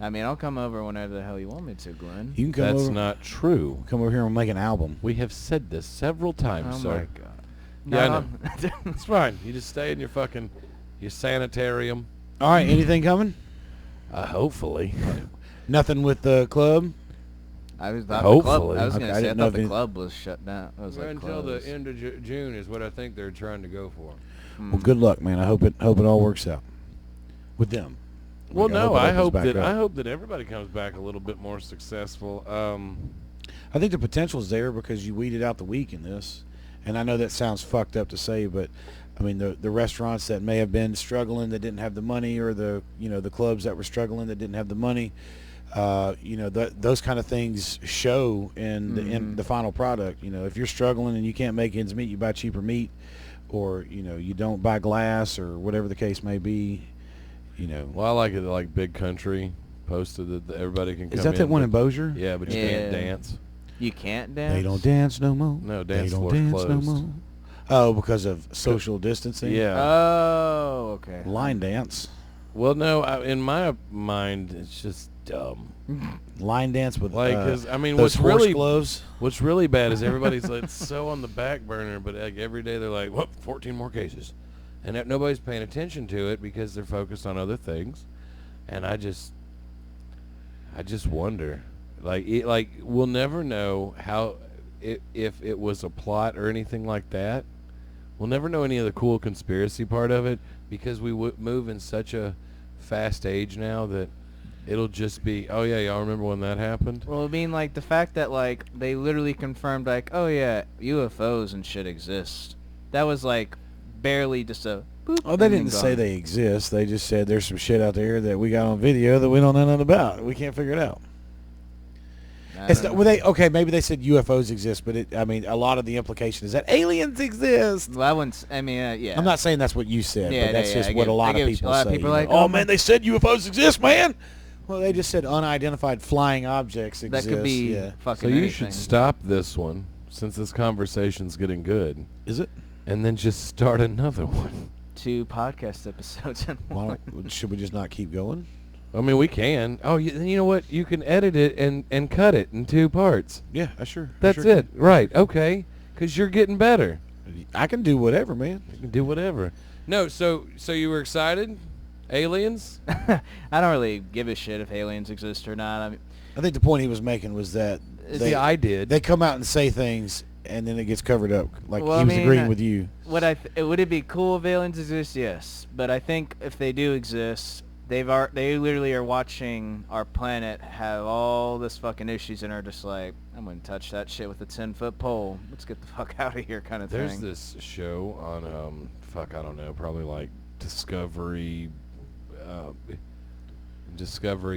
Speaker 3: I mean, I'll come over whenever the hell you want me to, Glenn.
Speaker 1: You can come
Speaker 2: That's
Speaker 1: over.
Speaker 2: not true.
Speaker 1: Come over here and make an album.
Speaker 2: We have said this several times,
Speaker 3: Oh
Speaker 2: sir.
Speaker 3: my god.
Speaker 2: Yeah, I know.
Speaker 3: No.
Speaker 2: It's fine. You just stay in your sanitarium.
Speaker 1: All right, anything coming?
Speaker 2: Hopefully.
Speaker 1: Nothing with the club?
Speaker 3: I was thought
Speaker 2: Hopefully.
Speaker 3: the club. I was
Speaker 1: Okay,
Speaker 3: gonna
Speaker 1: I
Speaker 3: say I
Speaker 1: didn't know
Speaker 3: thought
Speaker 1: if
Speaker 3: the
Speaker 1: any-
Speaker 3: club was shut down. I was like
Speaker 2: Until the
Speaker 3: closed.
Speaker 2: end of June is what I think they're trying to go for.
Speaker 1: Well, good luck, man. I hope it all works out with them.
Speaker 2: Well,
Speaker 1: Like,
Speaker 2: no,
Speaker 1: it
Speaker 2: I
Speaker 1: opens
Speaker 2: hope
Speaker 1: back
Speaker 2: that
Speaker 1: up.
Speaker 2: everybody comes back a little bit more successful.
Speaker 1: I think the potential's there because you weeded out the weak in this. And I know that sounds fucked up to say, but I mean the restaurants that may have been struggling that didn't have the money, or the clubs that were struggling that didn't have the money, those kind of things show in the final product. If you're struggling and you can't make ends meet, you buy cheaper meat, or you don't buy glass, or whatever the case may be.
Speaker 2: Well, I like it. Like Big Country posted that everybody can come
Speaker 1: Is that
Speaker 2: in.
Speaker 1: that one in
Speaker 2: but-
Speaker 1: Bossier?
Speaker 2: Yeah, but you can't dance.
Speaker 3: You can't dance.
Speaker 1: They don't dance no more.
Speaker 2: No,
Speaker 1: They
Speaker 2: dance
Speaker 1: don't
Speaker 2: floor's
Speaker 1: dance
Speaker 2: closed.
Speaker 1: no more. Oh, because of social distancing?
Speaker 2: Yeah.
Speaker 3: Oh, okay.
Speaker 1: Line dance.
Speaker 2: Well, no, in my mind, it's just dumb.
Speaker 1: Line dance with
Speaker 2: Like, 'cause, I mean,
Speaker 1: those
Speaker 2: what's
Speaker 1: horse
Speaker 2: really
Speaker 1: gloves.
Speaker 2: What's really bad is everybody's like so on the back burner, but like every day they're like, "Whoop, 14 more cases," and nobody's paying attention to it because they're focused on other things. And I just wonder, like we'll never know how if it was a plot or anything like that. We'll never know any of the cool conspiracy part of it because we move in such a fast age now that it'll just be, oh yeah, y'all remember when that happened?
Speaker 3: Well, I mean, like the fact that like they literally confirmed like, oh yeah, UFOs and shit exist. That was like barely just a. Boop,
Speaker 1: Oh, they
Speaker 3: and
Speaker 1: didn't
Speaker 3: then
Speaker 1: say
Speaker 3: gone.
Speaker 1: they exist. They just said there's some shit out there that we got on video that we don't know nothing about. We can't figure it out.
Speaker 3: I
Speaker 1: It's
Speaker 3: don't
Speaker 1: not,
Speaker 3: know.
Speaker 1: well, okay, maybe they said UFOs exist, but I mean, a lot of the implication is that aliens exist.
Speaker 3: Well, I wouldn't. I mean, yeah.
Speaker 1: I'm not saying that's what you said,
Speaker 3: Yeah,
Speaker 1: but that's
Speaker 3: yeah,
Speaker 1: just
Speaker 3: I
Speaker 1: what
Speaker 3: get
Speaker 1: a
Speaker 3: it.
Speaker 1: lot
Speaker 3: I
Speaker 1: of
Speaker 3: get what
Speaker 1: people
Speaker 3: a lot of
Speaker 1: say.
Speaker 3: people are like,
Speaker 1: oh
Speaker 3: oh,
Speaker 1: man, they said UFOs exist, man. Well, they just said unidentified flying objects exist.
Speaker 3: That could be
Speaker 1: Yeah.
Speaker 3: fucking
Speaker 2: So you
Speaker 3: anything.
Speaker 2: should stop this one since this conversation's getting good,
Speaker 1: Is it?
Speaker 2: and then just start another one.
Speaker 3: 2 podcast episodes in one.
Speaker 1: Should we just not keep going?
Speaker 2: I mean, we can. Oh, you know what? You can edit it and cut it in 2 parts.
Speaker 1: Yeah, I sure.
Speaker 2: That's it. Right. Okay. Because you're getting better.
Speaker 1: I can do whatever, man.
Speaker 2: You can do whatever. No, so you were excited? Aliens?
Speaker 3: I don't really give a shit if aliens exist or not. I mean,
Speaker 1: I think the point he was making was that
Speaker 2: See, I did.
Speaker 1: they come out and say things, and then it gets covered up. Like
Speaker 3: Well,
Speaker 1: he
Speaker 3: I
Speaker 1: was
Speaker 3: mean,
Speaker 1: agreeing with you.
Speaker 3: would it be cool if aliens exist? Yes, but I think if they do exist, they literally are watching our planet have all this fucking issues and are just like, I'm gonna touch that shit with a 10-foot pole. Let's get the fuck out of here, kind of
Speaker 2: There's
Speaker 3: thing.
Speaker 2: this show on I don't know, probably like Discovery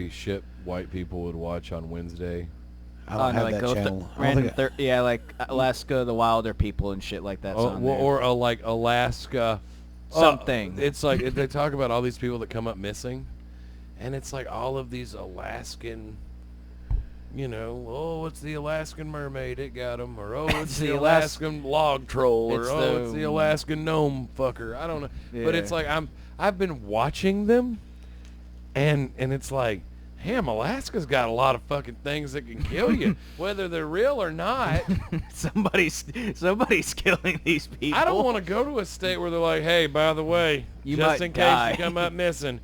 Speaker 2: shit white people would watch on Wednesday.
Speaker 1: I don't have
Speaker 3: like
Speaker 1: that
Speaker 3: go
Speaker 1: channel. I don't think
Speaker 3: yeah, like Alaska, the Wilder people and shit like that's on there.
Speaker 2: Or like Alaska
Speaker 3: Something.
Speaker 2: It's like they talk about all these people that come up missing, and it's like all of these Alaskan, oh, it's the Alaskan mermaid, it got him, or oh, it's the Alaskan log troll, or it's the Alaskan gnome fucker. I don't know, but it's like I've been watching them, and it's like, damn, Alaska's got a lot of fucking things that can kill you, whether they're real or not.
Speaker 3: somebody's killing these people.
Speaker 2: I don't want to go to a state where they're like, hey, by the way,
Speaker 3: You
Speaker 2: just
Speaker 3: might
Speaker 2: in
Speaker 3: die.
Speaker 2: case you come up missing,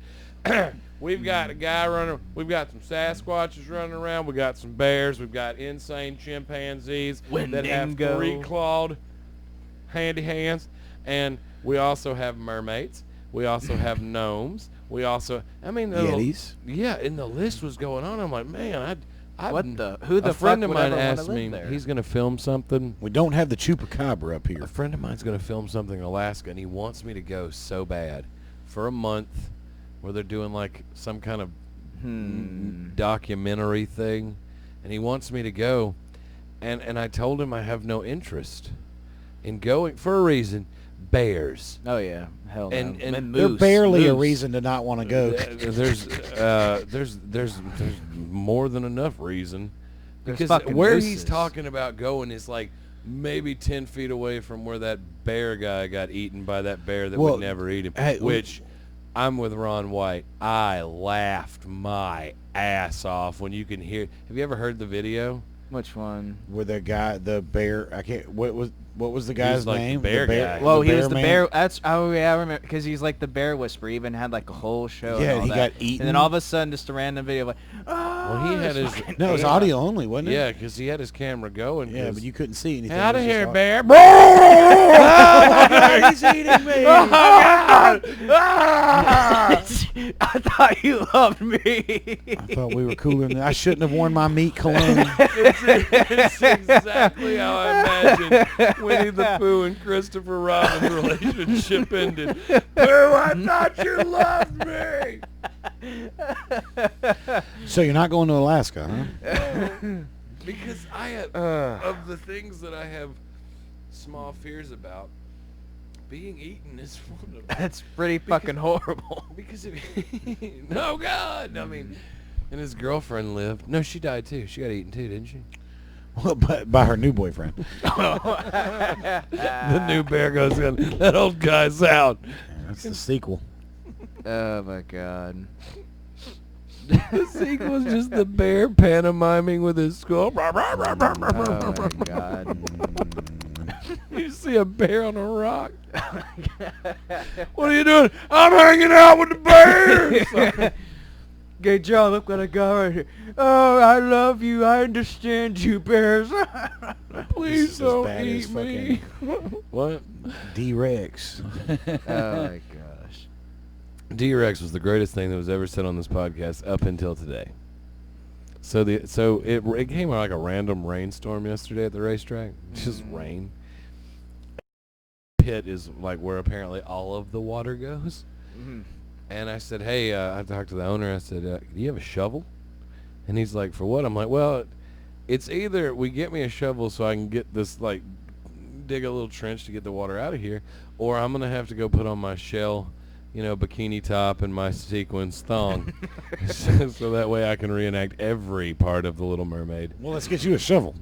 Speaker 2: we've got a guy running, we've got some Sasquatches running around, we've got some bears, we've got insane chimpanzees that have
Speaker 3: Wendigo.
Speaker 2: 3-clawed handy hands, and we also have mermaids, we also have gnomes, we also,
Speaker 1: Yetis.
Speaker 2: yeah, and the list was going on. I'm like, man,
Speaker 3: who the
Speaker 2: a friend
Speaker 3: fuck
Speaker 2: of
Speaker 3: would
Speaker 2: mine
Speaker 3: ever wanna
Speaker 2: asked
Speaker 3: live
Speaker 2: me,
Speaker 3: there?
Speaker 2: he's going to film something.
Speaker 1: We don't have the chupacabra up here.
Speaker 2: A friend of mine's going to film something in Alaska, and he wants me to go so bad for a month where they're doing like some kind of documentary thing, and he wants me to go, and I told him I have no interest in going for a reason. Bears.
Speaker 3: Oh yeah, hell no.
Speaker 2: And
Speaker 1: They're barely a
Speaker 3: moose.
Speaker 1: reason to not want to go.
Speaker 2: There's more than enough reason,
Speaker 3: There's
Speaker 2: because
Speaker 3: fucking
Speaker 2: where
Speaker 3: mooses.
Speaker 2: he's talking about going is like maybe 10 feet away from where that bear guy got eaten by that bear that
Speaker 1: Well,
Speaker 2: would never eat him.
Speaker 1: hey,
Speaker 2: Which I'm with Ron White. I laughed my ass off when you can hear. Have you ever heard the video?
Speaker 3: Which one?
Speaker 1: Where the bear, I can't. What was the guy's
Speaker 2: like the
Speaker 1: name?
Speaker 2: bear guy.
Speaker 3: Well, he was the
Speaker 1: man?
Speaker 3: bear. That's I remember because he's like the bear whisperer. He even had like a whole show.
Speaker 1: Yeah,
Speaker 3: and all
Speaker 1: he
Speaker 3: that.
Speaker 1: got eaten.
Speaker 3: And then all of a sudden, just a random video like,
Speaker 2: Well, he had his
Speaker 1: No, it was audio only, wasn't it?
Speaker 2: yeah, because he had his camera going.
Speaker 1: Yeah, but you couldn't see anything.
Speaker 2: out
Speaker 1: It
Speaker 2: of
Speaker 1: was
Speaker 2: here,
Speaker 1: just
Speaker 2: bear!
Speaker 1: He's eating me.
Speaker 3: I thought you loved me.
Speaker 1: I thought we were cooler than I shouldn't have worn my meat cologne.
Speaker 2: It's exactly how I imagined Winnie the Pooh and Christopher Robin's relationship ended. Pooh, I thought you loved me.
Speaker 1: So you're not going to Alaska, huh?
Speaker 2: Because I have, of the things that I have small fears about, being eaten is one of them.
Speaker 3: That's pretty fucking horrible.
Speaker 2: Because no, God, I mean, and his girlfriend lived. No, she died too. She got eaten too, didn't she?
Speaker 1: Well, by her new boyfriend.
Speaker 2: The new bear goes in. That old guy's out.
Speaker 1: Yeah, that's the sequel.
Speaker 3: Oh my god.
Speaker 2: The sequel is just the bear pantomiming with his skull.
Speaker 3: Oh my god.
Speaker 2: You see a bear on a rock. What are you doing? I'm hanging out with the bears.
Speaker 3: Good job, look what I got right here. Oh, I love you. I understand you, bears.
Speaker 2: Please
Speaker 1: This is as
Speaker 2: don't
Speaker 1: bad as
Speaker 2: eat me. What?
Speaker 1: D-Rex.
Speaker 3: Oh my gosh.
Speaker 2: D-Rex was the greatest thing that was ever said on this podcast up until today. So it came like a random rainstorm yesterday at the racetrack. Just rain. Pit is like where apparently all of the water goes.
Speaker 3: Mhm.
Speaker 2: And I said, hey, I talked to the owner. I said, do you have a shovel? And he's like, for what? I'm like, well, it's either we get me a shovel so I can get this, like, dig a little trench to get the water out of here, or I'm going to have to go put on my Shell bikini top and my sequins thong, so that way I can reenact every part of The Little Mermaid.
Speaker 1: Well, let's get you a shovel.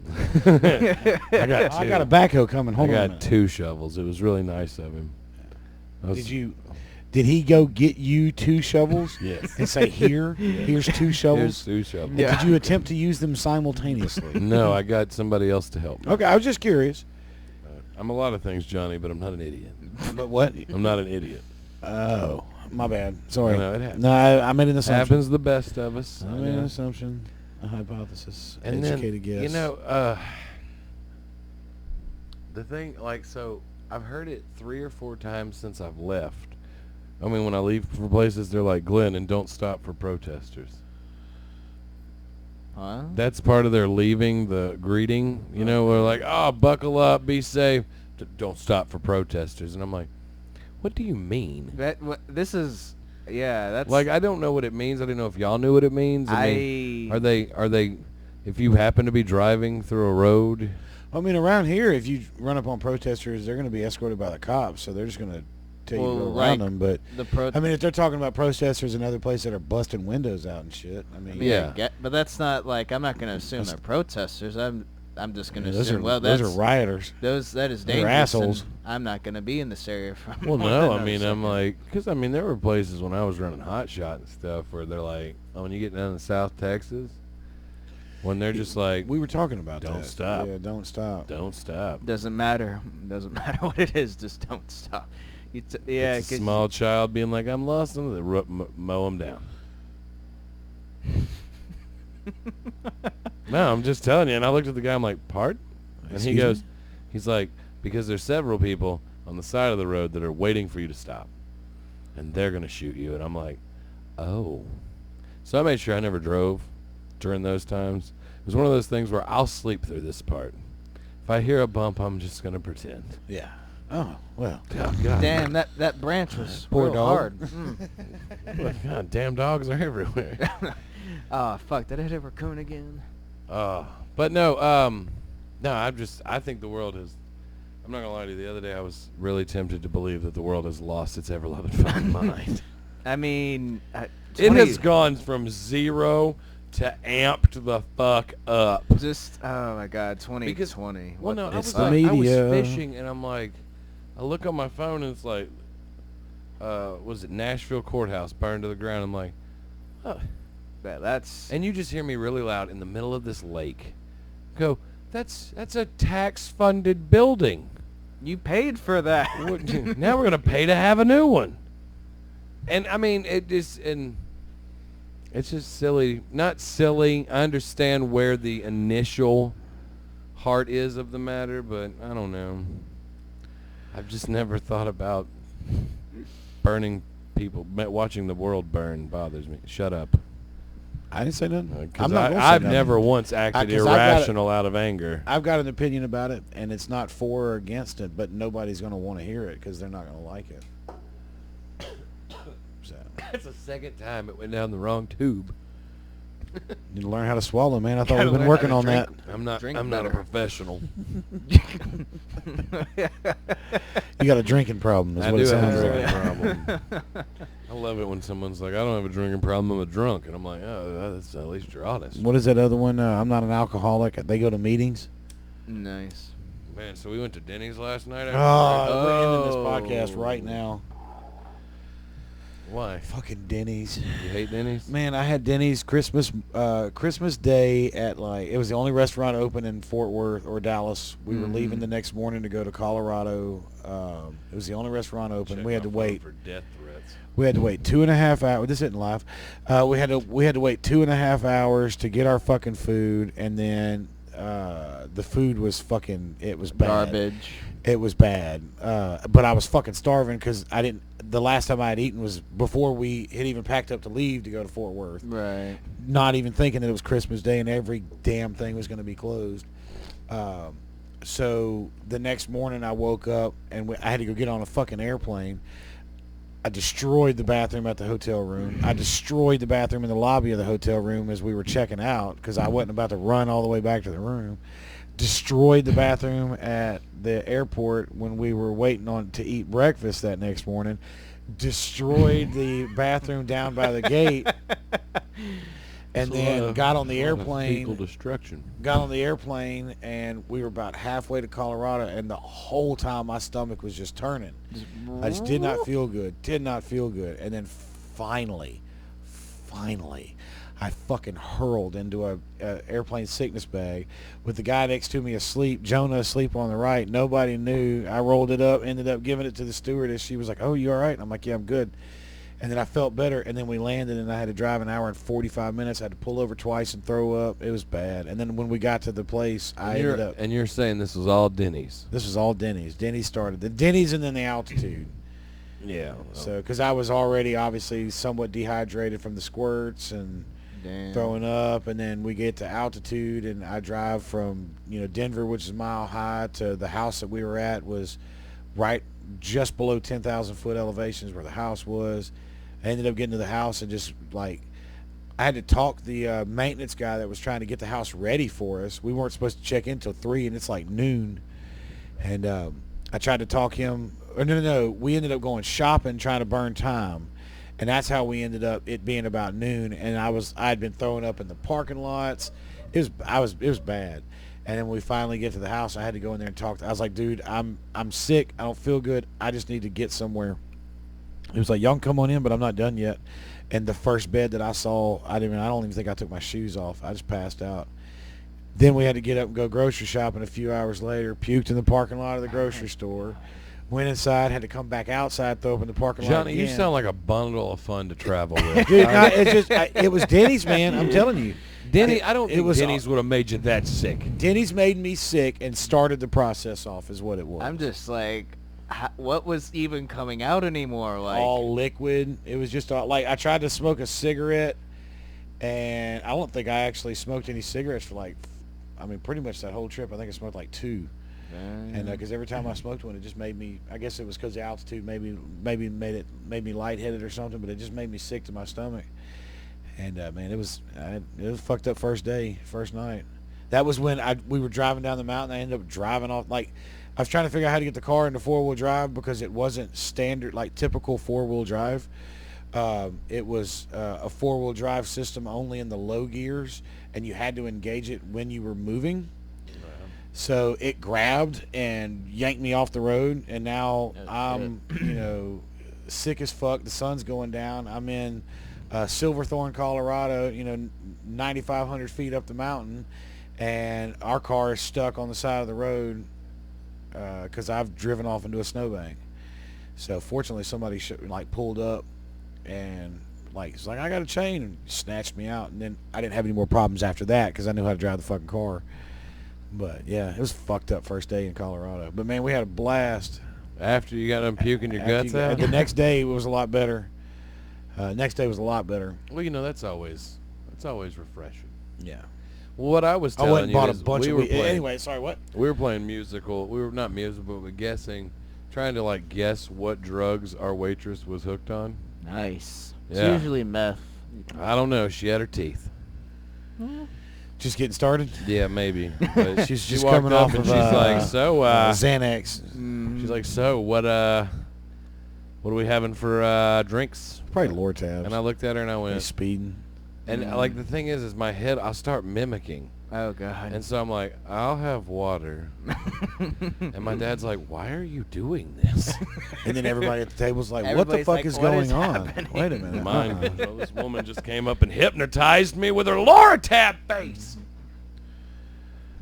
Speaker 2: I got
Speaker 1: I got a backhoe coming. Hold
Speaker 2: I
Speaker 1: on a
Speaker 2: got
Speaker 1: minute.
Speaker 2: 2 shovels. It was really nice of him.
Speaker 1: Did he go get you 2 shovels?
Speaker 2: Yes.
Speaker 1: And say, here's 2
Speaker 2: Here's
Speaker 1: shovels?
Speaker 2: 2 shovels.
Speaker 1: And did you attempt to use them simultaneously?
Speaker 2: No, I got somebody else to help me.
Speaker 1: Okay, I was just curious.
Speaker 2: I'm a lot of things, Johnny, but I'm not an idiot.
Speaker 1: But what?
Speaker 2: I'm not an idiot.
Speaker 1: Oh, my bad. Sorry.
Speaker 2: No, it happens.
Speaker 1: No, I made an assumption.
Speaker 2: Happens to the best of us.
Speaker 1: I made an assumption, a hypothesis,
Speaker 2: And
Speaker 1: educated
Speaker 2: then,
Speaker 1: guess.
Speaker 2: the thing, so I've heard it 3 or 4 times since I've left. I mean, when I leave for places, they're like, Glenn, and don't stop for protesters.
Speaker 3: Huh?
Speaker 2: That's part of their leaving, the greeting. We're like, oh, buckle up, be safe. Don't stop for protesters. And I'm like, what do you mean?
Speaker 3: This is, that's
Speaker 2: Like, I don't know what it means. I didn't know if y'all knew what it means. I mean, are they, if you happen to be driving through a road?
Speaker 1: I mean, around here, if you run up on protesters, they're going to be escorted by the cops, so they're just going to tell you to go around them. But I mean, if they're talking about protesters in other places that are busting windows out and shit, I mean,
Speaker 2: Yeah.
Speaker 3: but that's not like, I'm not going to assume they're protesters. I'm just going to
Speaker 1: those
Speaker 3: assume.
Speaker 1: those are rioters.
Speaker 3: That is dangerous.
Speaker 1: They're assholes.
Speaker 3: and I'm not going to be in this area for.
Speaker 2: Well,
Speaker 3: more
Speaker 2: no,
Speaker 3: than
Speaker 2: I
Speaker 3: another
Speaker 2: mean, I'm
Speaker 3: second.
Speaker 2: like, because I mean, there were places when I was running Hot Shot and stuff where they're like, oh, when you get down to South Texas, when they're just like,
Speaker 1: We were talking about
Speaker 2: Don't
Speaker 1: that.
Speaker 2: stop.
Speaker 1: Yeah, don't stop.
Speaker 2: don't stop.
Speaker 3: Doesn't matter. Doesn't matter what it is. Just don't stop.
Speaker 2: It's a
Speaker 3: 'cause
Speaker 2: small child being like, I'm lost, and they mow him down. No, I'm just telling you. And I looked at the guy, I'm like, pardon? And he
Speaker 1: Excuse
Speaker 2: goes,
Speaker 1: me?
Speaker 2: he's like, because there's several people on the side of the road that are waiting for you to stop. And they're going to shoot you. And I'm like, oh. So I made sure I never drove during those times. It was one of those things where I'll sleep through this part. If I hear a bump, I'm just going to pretend.
Speaker 1: Yeah. Oh, well.
Speaker 2: Oh, God.
Speaker 3: Damn, that branch was
Speaker 1: Poor
Speaker 3: real
Speaker 1: dog.
Speaker 3: hard.
Speaker 2: God, damn dogs are everywhere.
Speaker 3: Oh, fuck. Did I hit a raccoon again?
Speaker 2: But no, I think the world has, I'm not going to lie to you, the other day I was really tempted to believe that the world has lost its ever-loving fucking mind.
Speaker 3: I mean,
Speaker 2: It has gone from 0 to amped the fuck up.
Speaker 3: just, oh my God, 2020.
Speaker 2: Well, no, I
Speaker 1: It's
Speaker 2: was,
Speaker 1: the
Speaker 2: like, I was
Speaker 1: media.
Speaker 2: fishing, and I'm like, I look on my phone, and it's like, was it Nashville Courthouse burned to the ground? I'm like, oh.
Speaker 3: That's
Speaker 2: And you just hear me really loud in the middle of this lake go, that's a tax-funded building.
Speaker 3: you paid for that.
Speaker 2: Now we're going to pay to have a new one. And, I mean, it's just silly. Not silly. I understand where the initial heart is of the matter, but I don't know. I've just never thought about burning people. Watching the world burn bothers me. Shut up.
Speaker 1: I didn't say nothing.
Speaker 2: Because
Speaker 1: I'm not gonna say
Speaker 2: I've
Speaker 1: nothing.
Speaker 2: never once acted
Speaker 1: 'cause I've got
Speaker 2: irrational out of anger.
Speaker 1: I've got an opinion about it, and it's not for or against it, but nobody's going to want to hear it because they're not going to like it. So
Speaker 2: That's the second time it went down the wrong tube.
Speaker 1: you need to learn how to swallow, man. I thought
Speaker 3: Gotta
Speaker 1: we've been
Speaker 3: learn
Speaker 1: working
Speaker 3: how
Speaker 1: on
Speaker 3: to
Speaker 1: that.
Speaker 3: drink.
Speaker 2: I'm not
Speaker 3: Drink
Speaker 2: a
Speaker 3: better.
Speaker 2: professional.
Speaker 1: You got a drinking problem, is
Speaker 2: I
Speaker 1: what
Speaker 2: do
Speaker 1: it
Speaker 2: have
Speaker 1: sounds
Speaker 2: a
Speaker 1: like.
Speaker 2: drinking problem. I love it when someone's like, I don't have a drinking problem, I'm a drunk. And I'm like, oh, that's, at least you're honest.
Speaker 1: What is that other one? I'm not an alcoholic. They go to meetings.
Speaker 3: Nice.
Speaker 2: Man, so we went to Denny's last night.
Speaker 1: We're ending this
Speaker 3: Oh.
Speaker 1: podcast right now.
Speaker 2: Why?
Speaker 1: Fucking Denny's.
Speaker 2: You hate Denny's?
Speaker 1: Man, I had Denny's Christmas Day at it was the only restaurant open in Fort Worth or Dallas. We were leaving the next morning to go to Colorado. It was the only restaurant open.
Speaker 2: Check
Speaker 1: We had
Speaker 2: my
Speaker 1: to
Speaker 2: phone
Speaker 1: wait.
Speaker 2: for death threats.
Speaker 1: We had to wait 2.5 hours. This isn't live. We had to wait 2.5 hours to get our fucking food, and then the food was it was bad.
Speaker 3: Garbage.
Speaker 1: It was bad. But I was fucking starving because the last time I had eaten was before we had even packed up to leave to go to Fort Worth.
Speaker 3: Right.
Speaker 1: Not even thinking that it was Christmas Day and every damn thing was going to be closed. So the next morning I woke up and I had to go get on a fucking airplane. I destroyed the bathroom at the hotel room. I destroyed the bathroom in the lobby of the hotel room as we were checking out because I wasn't about to run all the way back to the room. Destroyed the bathroom at the airport when we were waiting to eat breakfast that next morning. destroyed the bathroom down by the gate, and then got on the
Speaker 2: Fecal
Speaker 1: airplane.
Speaker 2: destruction.
Speaker 1: Got on the airplane, and we were about halfway to Colorado, and the whole time my stomach was just turning. I just did not feel good. Did not feel good. And then finally, I fucking hurled into a airplane sickness bag with the guy next to me asleep, Jonah asleep on the right. Nobody knew. I rolled it up, ended up giving it to the stewardess. She was like, "Oh, you all right?" And I'm like, "Yeah, I'm good." And then I felt better, and then we landed, and I had to drive an hour and 45 minutes. I had to pull over twice and throw up. It was bad. And then when we got to the place, I ended up...
Speaker 2: And you're saying this was all Denny's?
Speaker 1: This was all Denny's. Denny's started. The Denny's and then the altitude.
Speaker 2: Yeah.
Speaker 1: So, because I was already obviously somewhat dehydrated from the squirts and throwing up, and then we get to altitude, and I drive from, Denver, which is mile high, to the house that we were at was right just below 10,000 foot elevations where the house was. I ended up getting to the house and just I had to talk the maintenance guy that was trying to get the house ready for us. We weren't supposed to check in until 3, and it's like noon. And I tried to talk him. No. We ended up going shopping, trying to burn time, and that's how we ended up it being about noon. And I had been throwing up in the parking lots. It was bad. And then we finally get to the house. I had to go in there and talk. I was like, "Dude, I'm sick. I don't feel good. I just need to get somewhere." He was like, "Y'all can come on in, but I'm not done yet." And the first bed that I saw, I don't even think I took my shoes off. I just passed out. Then we had to get up and go grocery shopping a few hours later. Puked in the parking lot of the grocery store. Went inside, had to come back outside, throw up in the parking lot
Speaker 2: Johnny,
Speaker 1: again.
Speaker 2: you sound like a bundle of fun to travel with.
Speaker 1: Dude, it was Denny's, man. I'm telling you.
Speaker 2: Denny, I don't think Denny's would have made you that sick.
Speaker 1: Denny's made me sick and started the process off is what it was.
Speaker 3: I'm just like, what was even coming out anymore? Like
Speaker 1: all liquid. It was just I tried to smoke a cigarette, and I don't think I actually smoked any cigarettes for pretty much that whole trip. I think I smoked 2. And because every time I smoked one, it just made me. I guess it was because the altitude maybe made me lightheaded or something, but it just made me sick to my stomach. And man, it was fucked up first night. That was when we were driving down the mountain. I ended up driving off. I was trying to figure out how to get the car into 4-wheel drive because it wasn't standard typical 4-wheel drive. It was a 4-wheel drive system only in the low gears, and you had to engage it when you were moving. So it grabbed and yanked me off the road, and now I'm sick as fuck. The sun's going down. I'm in Silverthorne, Colorado, 9,500 feet up the mountain, and our car is stuck on the side of the road because I've driven off into a snowbank. So fortunately, somebody pulled up and it's like, "I got a chain," and snatched me out. And then I didn't have any more problems after that because I knew how to drive the fucking car. But yeah, it was fucked up first day in Colorado. But man, we had a blast.
Speaker 2: After you got done puking your guts out?
Speaker 1: The next day was a lot better. Next day was a lot better.
Speaker 2: Well, that's always refreshing.
Speaker 1: Yeah.
Speaker 2: Well, what I was
Speaker 1: I went
Speaker 2: telling
Speaker 1: and
Speaker 2: you
Speaker 1: bought a
Speaker 2: is
Speaker 1: bunch
Speaker 2: we
Speaker 1: of
Speaker 2: were
Speaker 1: weed.
Speaker 2: playing,
Speaker 1: Anyway, sorry, what?
Speaker 2: We were playing musical. We were not musical, but guessing, trying to guess what drugs our waitress was hooked on.
Speaker 3: nice.
Speaker 2: Yeah.
Speaker 3: It's usually meth.
Speaker 2: I don't know. She had her teeth.
Speaker 1: Just getting started?
Speaker 2: Yeah, maybe. But
Speaker 1: She's
Speaker 2: she
Speaker 1: just
Speaker 2: walked
Speaker 1: coming
Speaker 2: up
Speaker 1: off
Speaker 2: and
Speaker 1: of
Speaker 2: she's like, "So,
Speaker 1: Xanax.
Speaker 2: she's like, "So, what are we having for drinks?"
Speaker 1: Probably Lortabs.
Speaker 2: And I looked at her and I
Speaker 1: He's
Speaker 2: went,
Speaker 1: speeding.
Speaker 2: and the thing is my head, I'll start mimicking.
Speaker 3: Oh god.
Speaker 2: And so I'm like, "I'll have water." And my dad's like, "Why are you doing this?"
Speaker 1: And then everybody at the table's like, "What the
Speaker 3: Everybody's
Speaker 1: fuck
Speaker 3: like,
Speaker 1: is
Speaker 3: "What
Speaker 1: going
Speaker 3: is
Speaker 1: on?"
Speaker 3: happening?
Speaker 1: Wait a minute.
Speaker 2: Mine, so this woman just came up and hypnotized me with her Lortab face.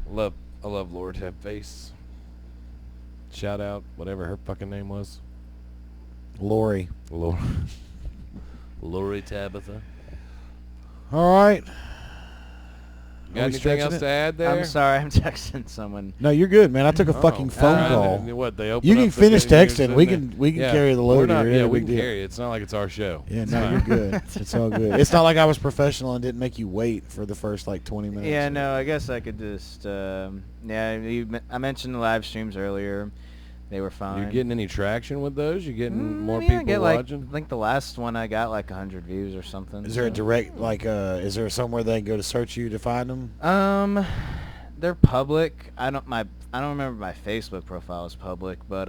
Speaker 2: I love Lortab face. Shout out, whatever her fucking name was.
Speaker 1: Lori.
Speaker 2: Lori Tabitha.
Speaker 1: All right.
Speaker 2: You got anything else to add there?
Speaker 3: I'm sorry, I'm texting someone.
Speaker 1: No, you're good, man. I took a fucking phone call.
Speaker 2: What, they open
Speaker 1: You
Speaker 2: up
Speaker 1: can
Speaker 2: the
Speaker 1: finish
Speaker 2: thing,
Speaker 1: texting.
Speaker 2: you're
Speaker 1: We can
Speaker 2: Yeah,
Speaker 1: carry the
Speaker 2: we're
Speaker 1: load
Speaker 2: not-
Speaker 1: here.
Speaker 2: Yeah,
Speaker 1: No
Speaker 2: we
Speaker 1: big
Speaker 2: can
Speaker 1: deal.
Speaker 2: carry it. It's not like it's our show.
Speaker 1: Yeah,
Speaker 2: It's
Speaker 1: no,
Speaker 2: fine.
Speaker 1: you're good. It's all good. It's not like I was professional and didn't make you wait for the first 20 minutes.
Speaker 3: Yeah, no, I guess I could just, I mentioned the live streams earlier. They were fine.
Speaker 2: You getting any traction with those? You getting more
Speaker 3: yeah, I
Speaker 2: people
Speaker 3: get
Speaker 2: watching?
Speaker 3: I think the last one I got 100 views or something.
Speaker 1: Is there a
Speaker 3: so.
Speaker 1: direct is there somewhere they can go to search you to find them?
Speaker 3: They're public. I don't remember my Facebook profile is public, but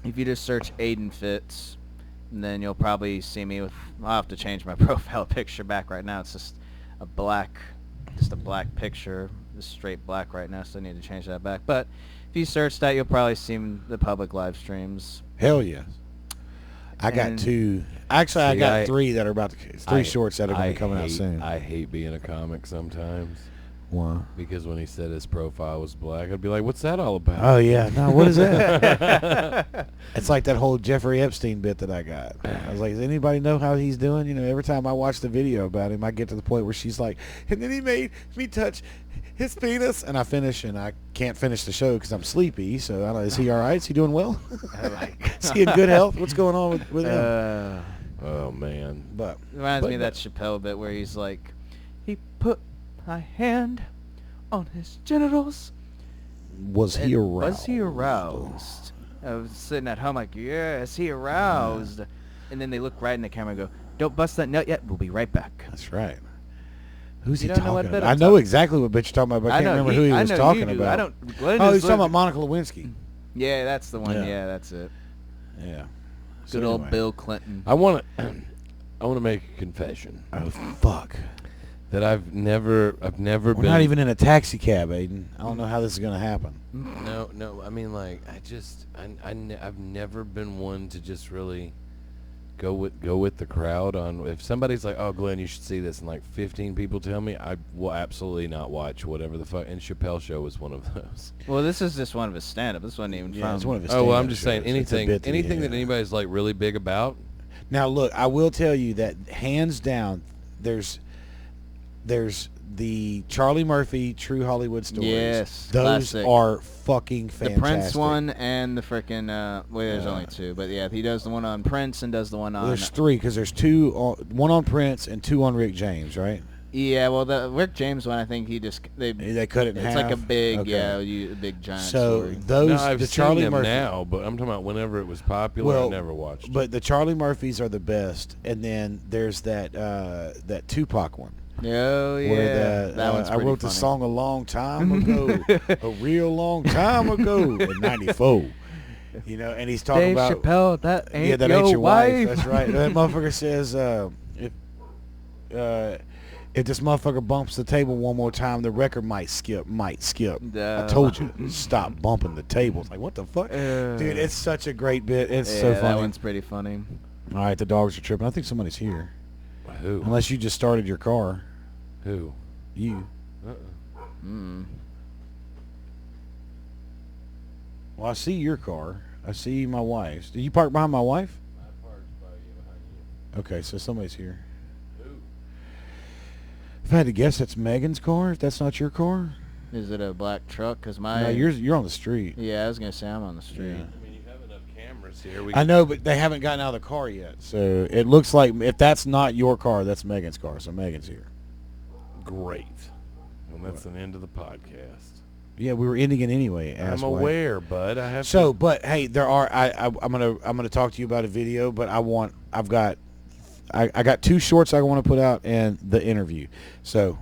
Speaker 3: if you just search Aiden Fitz, and then you'll probably see me with. I'll have to change my profile picture back right now. It's just a black picture, just straight black right now. So I need to change that back. But if you search that, you'll probably see the public live streams.
Speaker 1: Hell yeah. I got 2. Actually, I got 3 that are about to. 3 shorts that are going to be coming out soon.
Speaker 2: I hate being a comic sometimes.
Speaker 1: Why?
Speaker 2: Because when he said his profile was black, I'd be like, "What's that all about?"
Speaker 1: Oh yeah, no, what is that? It's like that whole Jeffrey Epstein bit that I got. I was like, does anybody know how he's doing? You know, every time I watch the video about him, I get to the point where she's like, and then he made me touch his penis, and I finish, and I can't finish the show because I'm sleepy. So I don't know, is he all right? Is he doing well? Is he in good health? What's going on with him?
Speaker 2: Oh man,
Speaker 3: but reminds me of that Chappelle bit where he's like, he put my hand on his genitals.
Speaker 1: Was he aroused?
Speaker 3: Was he aroused? I was sitting at home like, yes, he aroused. And then they look right in the camera and go, don't bust that nut yet. We'll be right back.
Speaker 1: That's right. Who's he
Speaker 3: You don't know what
Speaker 1: talking
Speaker 3: bit
Speaker 1: about?
Speaker 3: I'm
Speaker 1: I know
Speaker 3: talking-
Speaker 1: exactly what bitch you're talking about, but I can't remember who he was
Speaker 3: I know
Speaker 1: talking
Speaker 3: you do.
Speaker 1: about.
Speaker 3: I don't. Glenn
Speaker 1: Oh,
Speaker 3: is
Speaker 1: he's talking about
Speaker 3: lit-
Speaker 1: Monica Lewinsky.
Speaker 3: Yeah, that's the one.
Speaker 1: Yeah.
Speaker 3: Yeah, that's it.
Speaker 1: Yeah.
Speaker 3: Good
Speaker 1: So
Speaker 3: old
Speaker 1: anyway.
Speaker 3: Bill Clinton.
Speaker 2: I want to make a confession
Speaker 1: Oh fuck.
Speaker 2: that I've never
Speaker 1: We're
Speaker 2: been.
Speaker 1: not even in a taxi cab, Aiden. I don't know how this is gonna happen.
Speaker 2: No. I mean, like, I've never been one to just really go with the crowd on. If somebody's like, "Oh, Glenn, you should see this," and like 15 people tell me, I will absolutely not watch whatever the fuck. And Chappelle Show was one of those.
Speaker 3: Well, this is just one of his stand-up. This wasn't even
Speaker 1: Yeah,
Speaker 3: from.
Speaker 1: it's one of his.
Speaker 2: Oh well,
Speaker 1: stand-up
Speaker 2: I'm just saying
Speaker 1: shows. It's a
Speaker 2: anything
Speaker 1: bit that he
Speaker 2: that
Speaker 1: had.
Speaker 2: anybody's like really big about.
Speaker 1: Now look, I will tell you that hands down, there's the Charlie Murphy True Hollywood Stories.
Speaker 3: Yes,
Speaker 1: those
Speaker 3: classic.
Speaker 1: are fucking fantastic.
Speaker 3: The Prince one and the frickin' well, there's
Speaker 1: Yeah.
Speaker 3: only 2, but yeah, he does the one on Prince and does the one
Speaker 1: Well,
Speaker 3: on.
Speaker 1: there's 3 because there's 2, one on Prince and 2 on Rick James, right?
Speaker 3: Yeah, well, the Rick James one, I think they
Speaker 1: cut it in
Speaker 3: it's
Speaker 1: half.
Speaker 3: like a big,
Speaker 1: Okay.
Speaker 3: a big giant
Speaker 1: So
Speaker 3: story.
Speaker 1: those
Speaker 2: No, I've
Speaker 1: the
Speaker 2: seen
Speaker 1: Charlie
Speaker 2: them
Speaker 1: Murphy
Speaker 2: now, but I'm talking about whenever it was popular. I never watched.
Speaker 1: But the Charlie Murphys are the best, and then there's that Tupac one.
Speaker 3: Oh yeah,
Speaker 1: Where
Speaker 3: that one's
Speaker 1: I
Speaker 3: pretty
Speaker 1: wrote
Speaker 3: funny.
Speaker 1: the song a long time ago, a real long time ago, in '94. You know, and he's talking
Speaker 3: Dave
Speaker 1: about
Speaker 3: Chappelle, that ain't
Speaker 1: that
Speaker 3: your
Speaker 1: ain't your wife.
Speaker 3: wife.
Speaker 1: That's right. That motherfucker says, if this motherfucker bumps the table one more time, the record might skip. I told you, stop bumping the table. It's like, what the fuck, dude? It's such a great bit. It's so funny.
Speaker 3: That one's pretty funny.
Speaker 1: All right, the dogs are tripping. I think somebody's here.
Speaker 2: Who?
Speaker 1: Unless you just started your car.
Speaker 2: Who?
Speaker 1: You. Well, I see your car. I see my wife's. Did you park behind my wife?
Speaker 2: I parked behind you.
Speaker 1: Okay, so somebody's here.
Speaker 2: Who?
Speaker 1: If I had to guess, that's Megan's car. If that's not your car,
Speaker 3: Is it a black truck? Cause my
Speaker 1: no, you're on the street.
Speaker 3: yeah, I was gonna say I'm on the street.
Speaker 1: Yeah.
Speaker 2: I mean, you have enough cameras here.
Speaker 1: I know, but they haven't gotten out of the car yet. So it looks like if that's not your car, that's Megan's car. So Megan's here.
Speaker 2: Great. And that's an end of the podcast.
Speaker 1: Yeah, we were ending it anyway.
Speaker 2: I'm
Speaker 1: asswipe.
Speaker 2: aware, bud. I have
Speaker 1: So,
Speaker 2: to.
Speaker 1: but hey, there are. I'm gonna talk to you about a video, but I got 2 shorts I want to put out and the interview. So,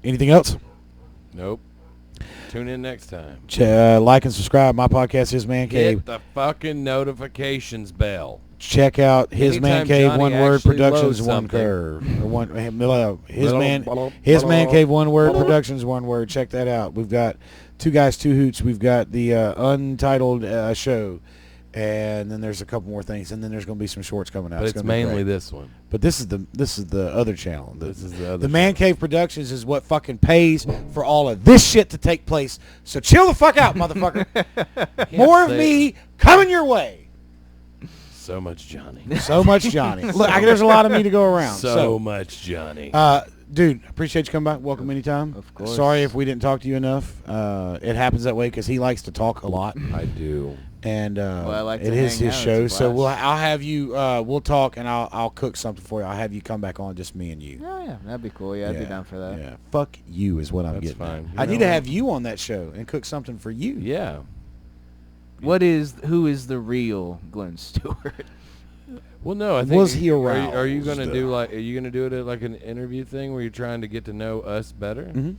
Speaker 1: anything else?
Speaker 2: Nope. Tune in next time.
Speaker 1: Like and subscribe. My podcast is Man Cave.
Speaker 2: Hit the fucking notifications bell.
Speaker 1: Check out his Man
Speaker 2: Anytime
Speaker 1: Cave
Speaker 2: Johnny
Speaker 1: one word
Speaker 2: actually
Speaker 1: productions
Speaker 2: loads
Speaker 1: one
Speaker 2: something.
Speaker 1: curve or one his man cave one word productions one word. Check that out. We've got 2 guys 2 hoots. We've got the untitled show, and then there's a couple more things, and then there's going to be some shorts coming out.
Speaker 2: But it's
Speaker 1: gonna be
Speaker 2: mainly
Speaker 1: great.
Speaker 2: this one.
Speaker 1: But this is the other channel.
Speaker 2: This is the other
Speaker 1: The Man Cave Productions is what fucking pays for all of this shit to take place. So chill the fuck out, motherfucker. More of me coming your way.
Speaker 2: So much Johnny.
Speaker 1: So much Johnny. Look, there's a lot of me to go around.
Speaker 2: So much Johnny.
Speaker 1: Dude, appreciate you coming back. Welcome anytime.
Speaker 3: Of course.
Speaker 1: Sorry if we didn't talk to you enough. It happens that way because he likes to talk a lot.
Speaker 2: I do.
Speaker 1: And
Speaker 3: I like
Speaker 1: it
Speaker 3: to
Speaker 1: is
Speaker 3: hang
Speaker 1: his
Speaker 3: out.
Speaker 1: show.
Speaker 3: It's a
Speaker 1: So
Speaker 3: blast.
Speaker 1: I'll have you. We'll talk, and I'll cook something for you. I'll have you come back on, just me and you.
Speaker 3: Oh yeah, that'd be cool. Yeah, I'd be down for that.
Speaker 1: Yeah. Fuck you is what I'm
Speaker 2: That's
Speaker 1: getting.
Speaker 2: fine.
Speaker 1: At. I
Speaker 2: You
Speaker 1: need
Speaker 2: know
Speaker 1: to
Speaker 2: what?
Speaker 1: have you on that show and cook something for you.
Speaker 2: Yeah.
Speaker 3: Who is the real Glenn Stewart?
Speaker 2: Well, no, I think.
Speaker 1: Was he
Speaker 2: Are you
Speaker 1: aroused?
Speaker 2: gonna do like? Are you gonna do it at like an interview thing where you're trying to get to know us better?
Speaker 1: Mm-hmm.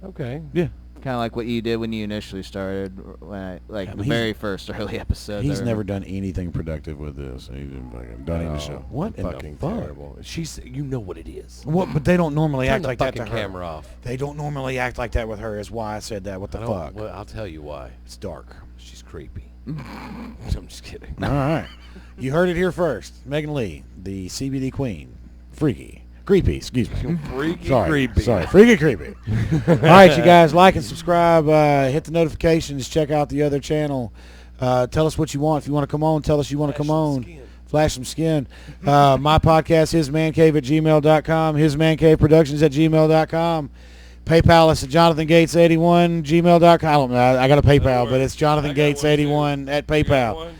Speaker 2: Okay.
Speaker 1: Yeah.
Speaker 3: Kind of like what you did when you initially started, when the very first early episodes.
Speaker 1: He's never done anything productive with this. He didn't fucking done even show. What in
Speaker 2: Fucking
Speaker 1: the fuck?
Speaker 2: terrible. She's, you know what it is.
Speaker 1: What? But they don't normally
Speaker 2: Turn
Speaker 1: act
Speaker 2: the
Speaker 1: like that to
Speaker 2: fucking
Speaker 1: her.
Speaker 2: camera off.
Speaker 1: They don't normally act like that with her. Is why I said that. What the
Speaker 2: I don't-
Speaker 1: fuck?
Speaker 2: Well, I'll tell you why.
Speaker 1: It's dark.
Speaker 2: She's creepy. I'm just kidding.
Speaker 1: All right. You heard it here first. Megan Lee, the CBD queen. Freaky. Creepy, excuse me.
Speaker 2: Freaky
Speaker 1: Sorry, freaky creepy. All right, you guys, like and subscribe. Hit the notifications. Check out the other channel. Tell us what you want. If you want to come on, tell us you want to come on. Flash some skin. My podcast, hismancave at gmail.com. Hismancaveproductions at gmail.com. PayPal us at JonathanGates81, gmail.com. I don't know. I got a PayPal, but it's JonathanGates81 at PayPal.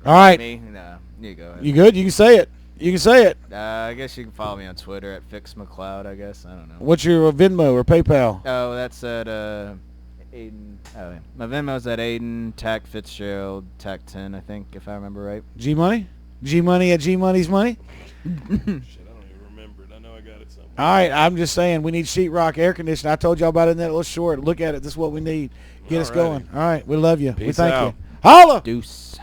Speaker 1: All right.
Speaker 3: Me? No, you go ahead.
Speaker 1: You good? You can say it. You can say it.
Speaker 3: I guess you can follow me on Twitter at FixMcLeod, I guess. I don't know.
Speaker 1: What's your Venmo or PayPal?
Speaker 3: Oh, that's at Aiden. Oh, yeah. My Venmo's at Aiden, Tack Fitzgerald, Tack 10, I think, if I remember right.
Speaker 1: G-Money? G-Money at G-Money's Money?
Speaker 2: Shit, I don't even remember it. I know I got it somewhere.
Speaker 1: All right, I'm just saying we need sheetrock air conditioning. I told y'all about it in that little short. Look at it. This is what we need. Get us
Speaker 2: Alrighty.
Speaker 1: going. All right, we love you. We
Speaker 2: Peace
Speaker 1: thank
Speaker 2: out.
Speaker 1: you. Holla!
Speaker 3: Deuce.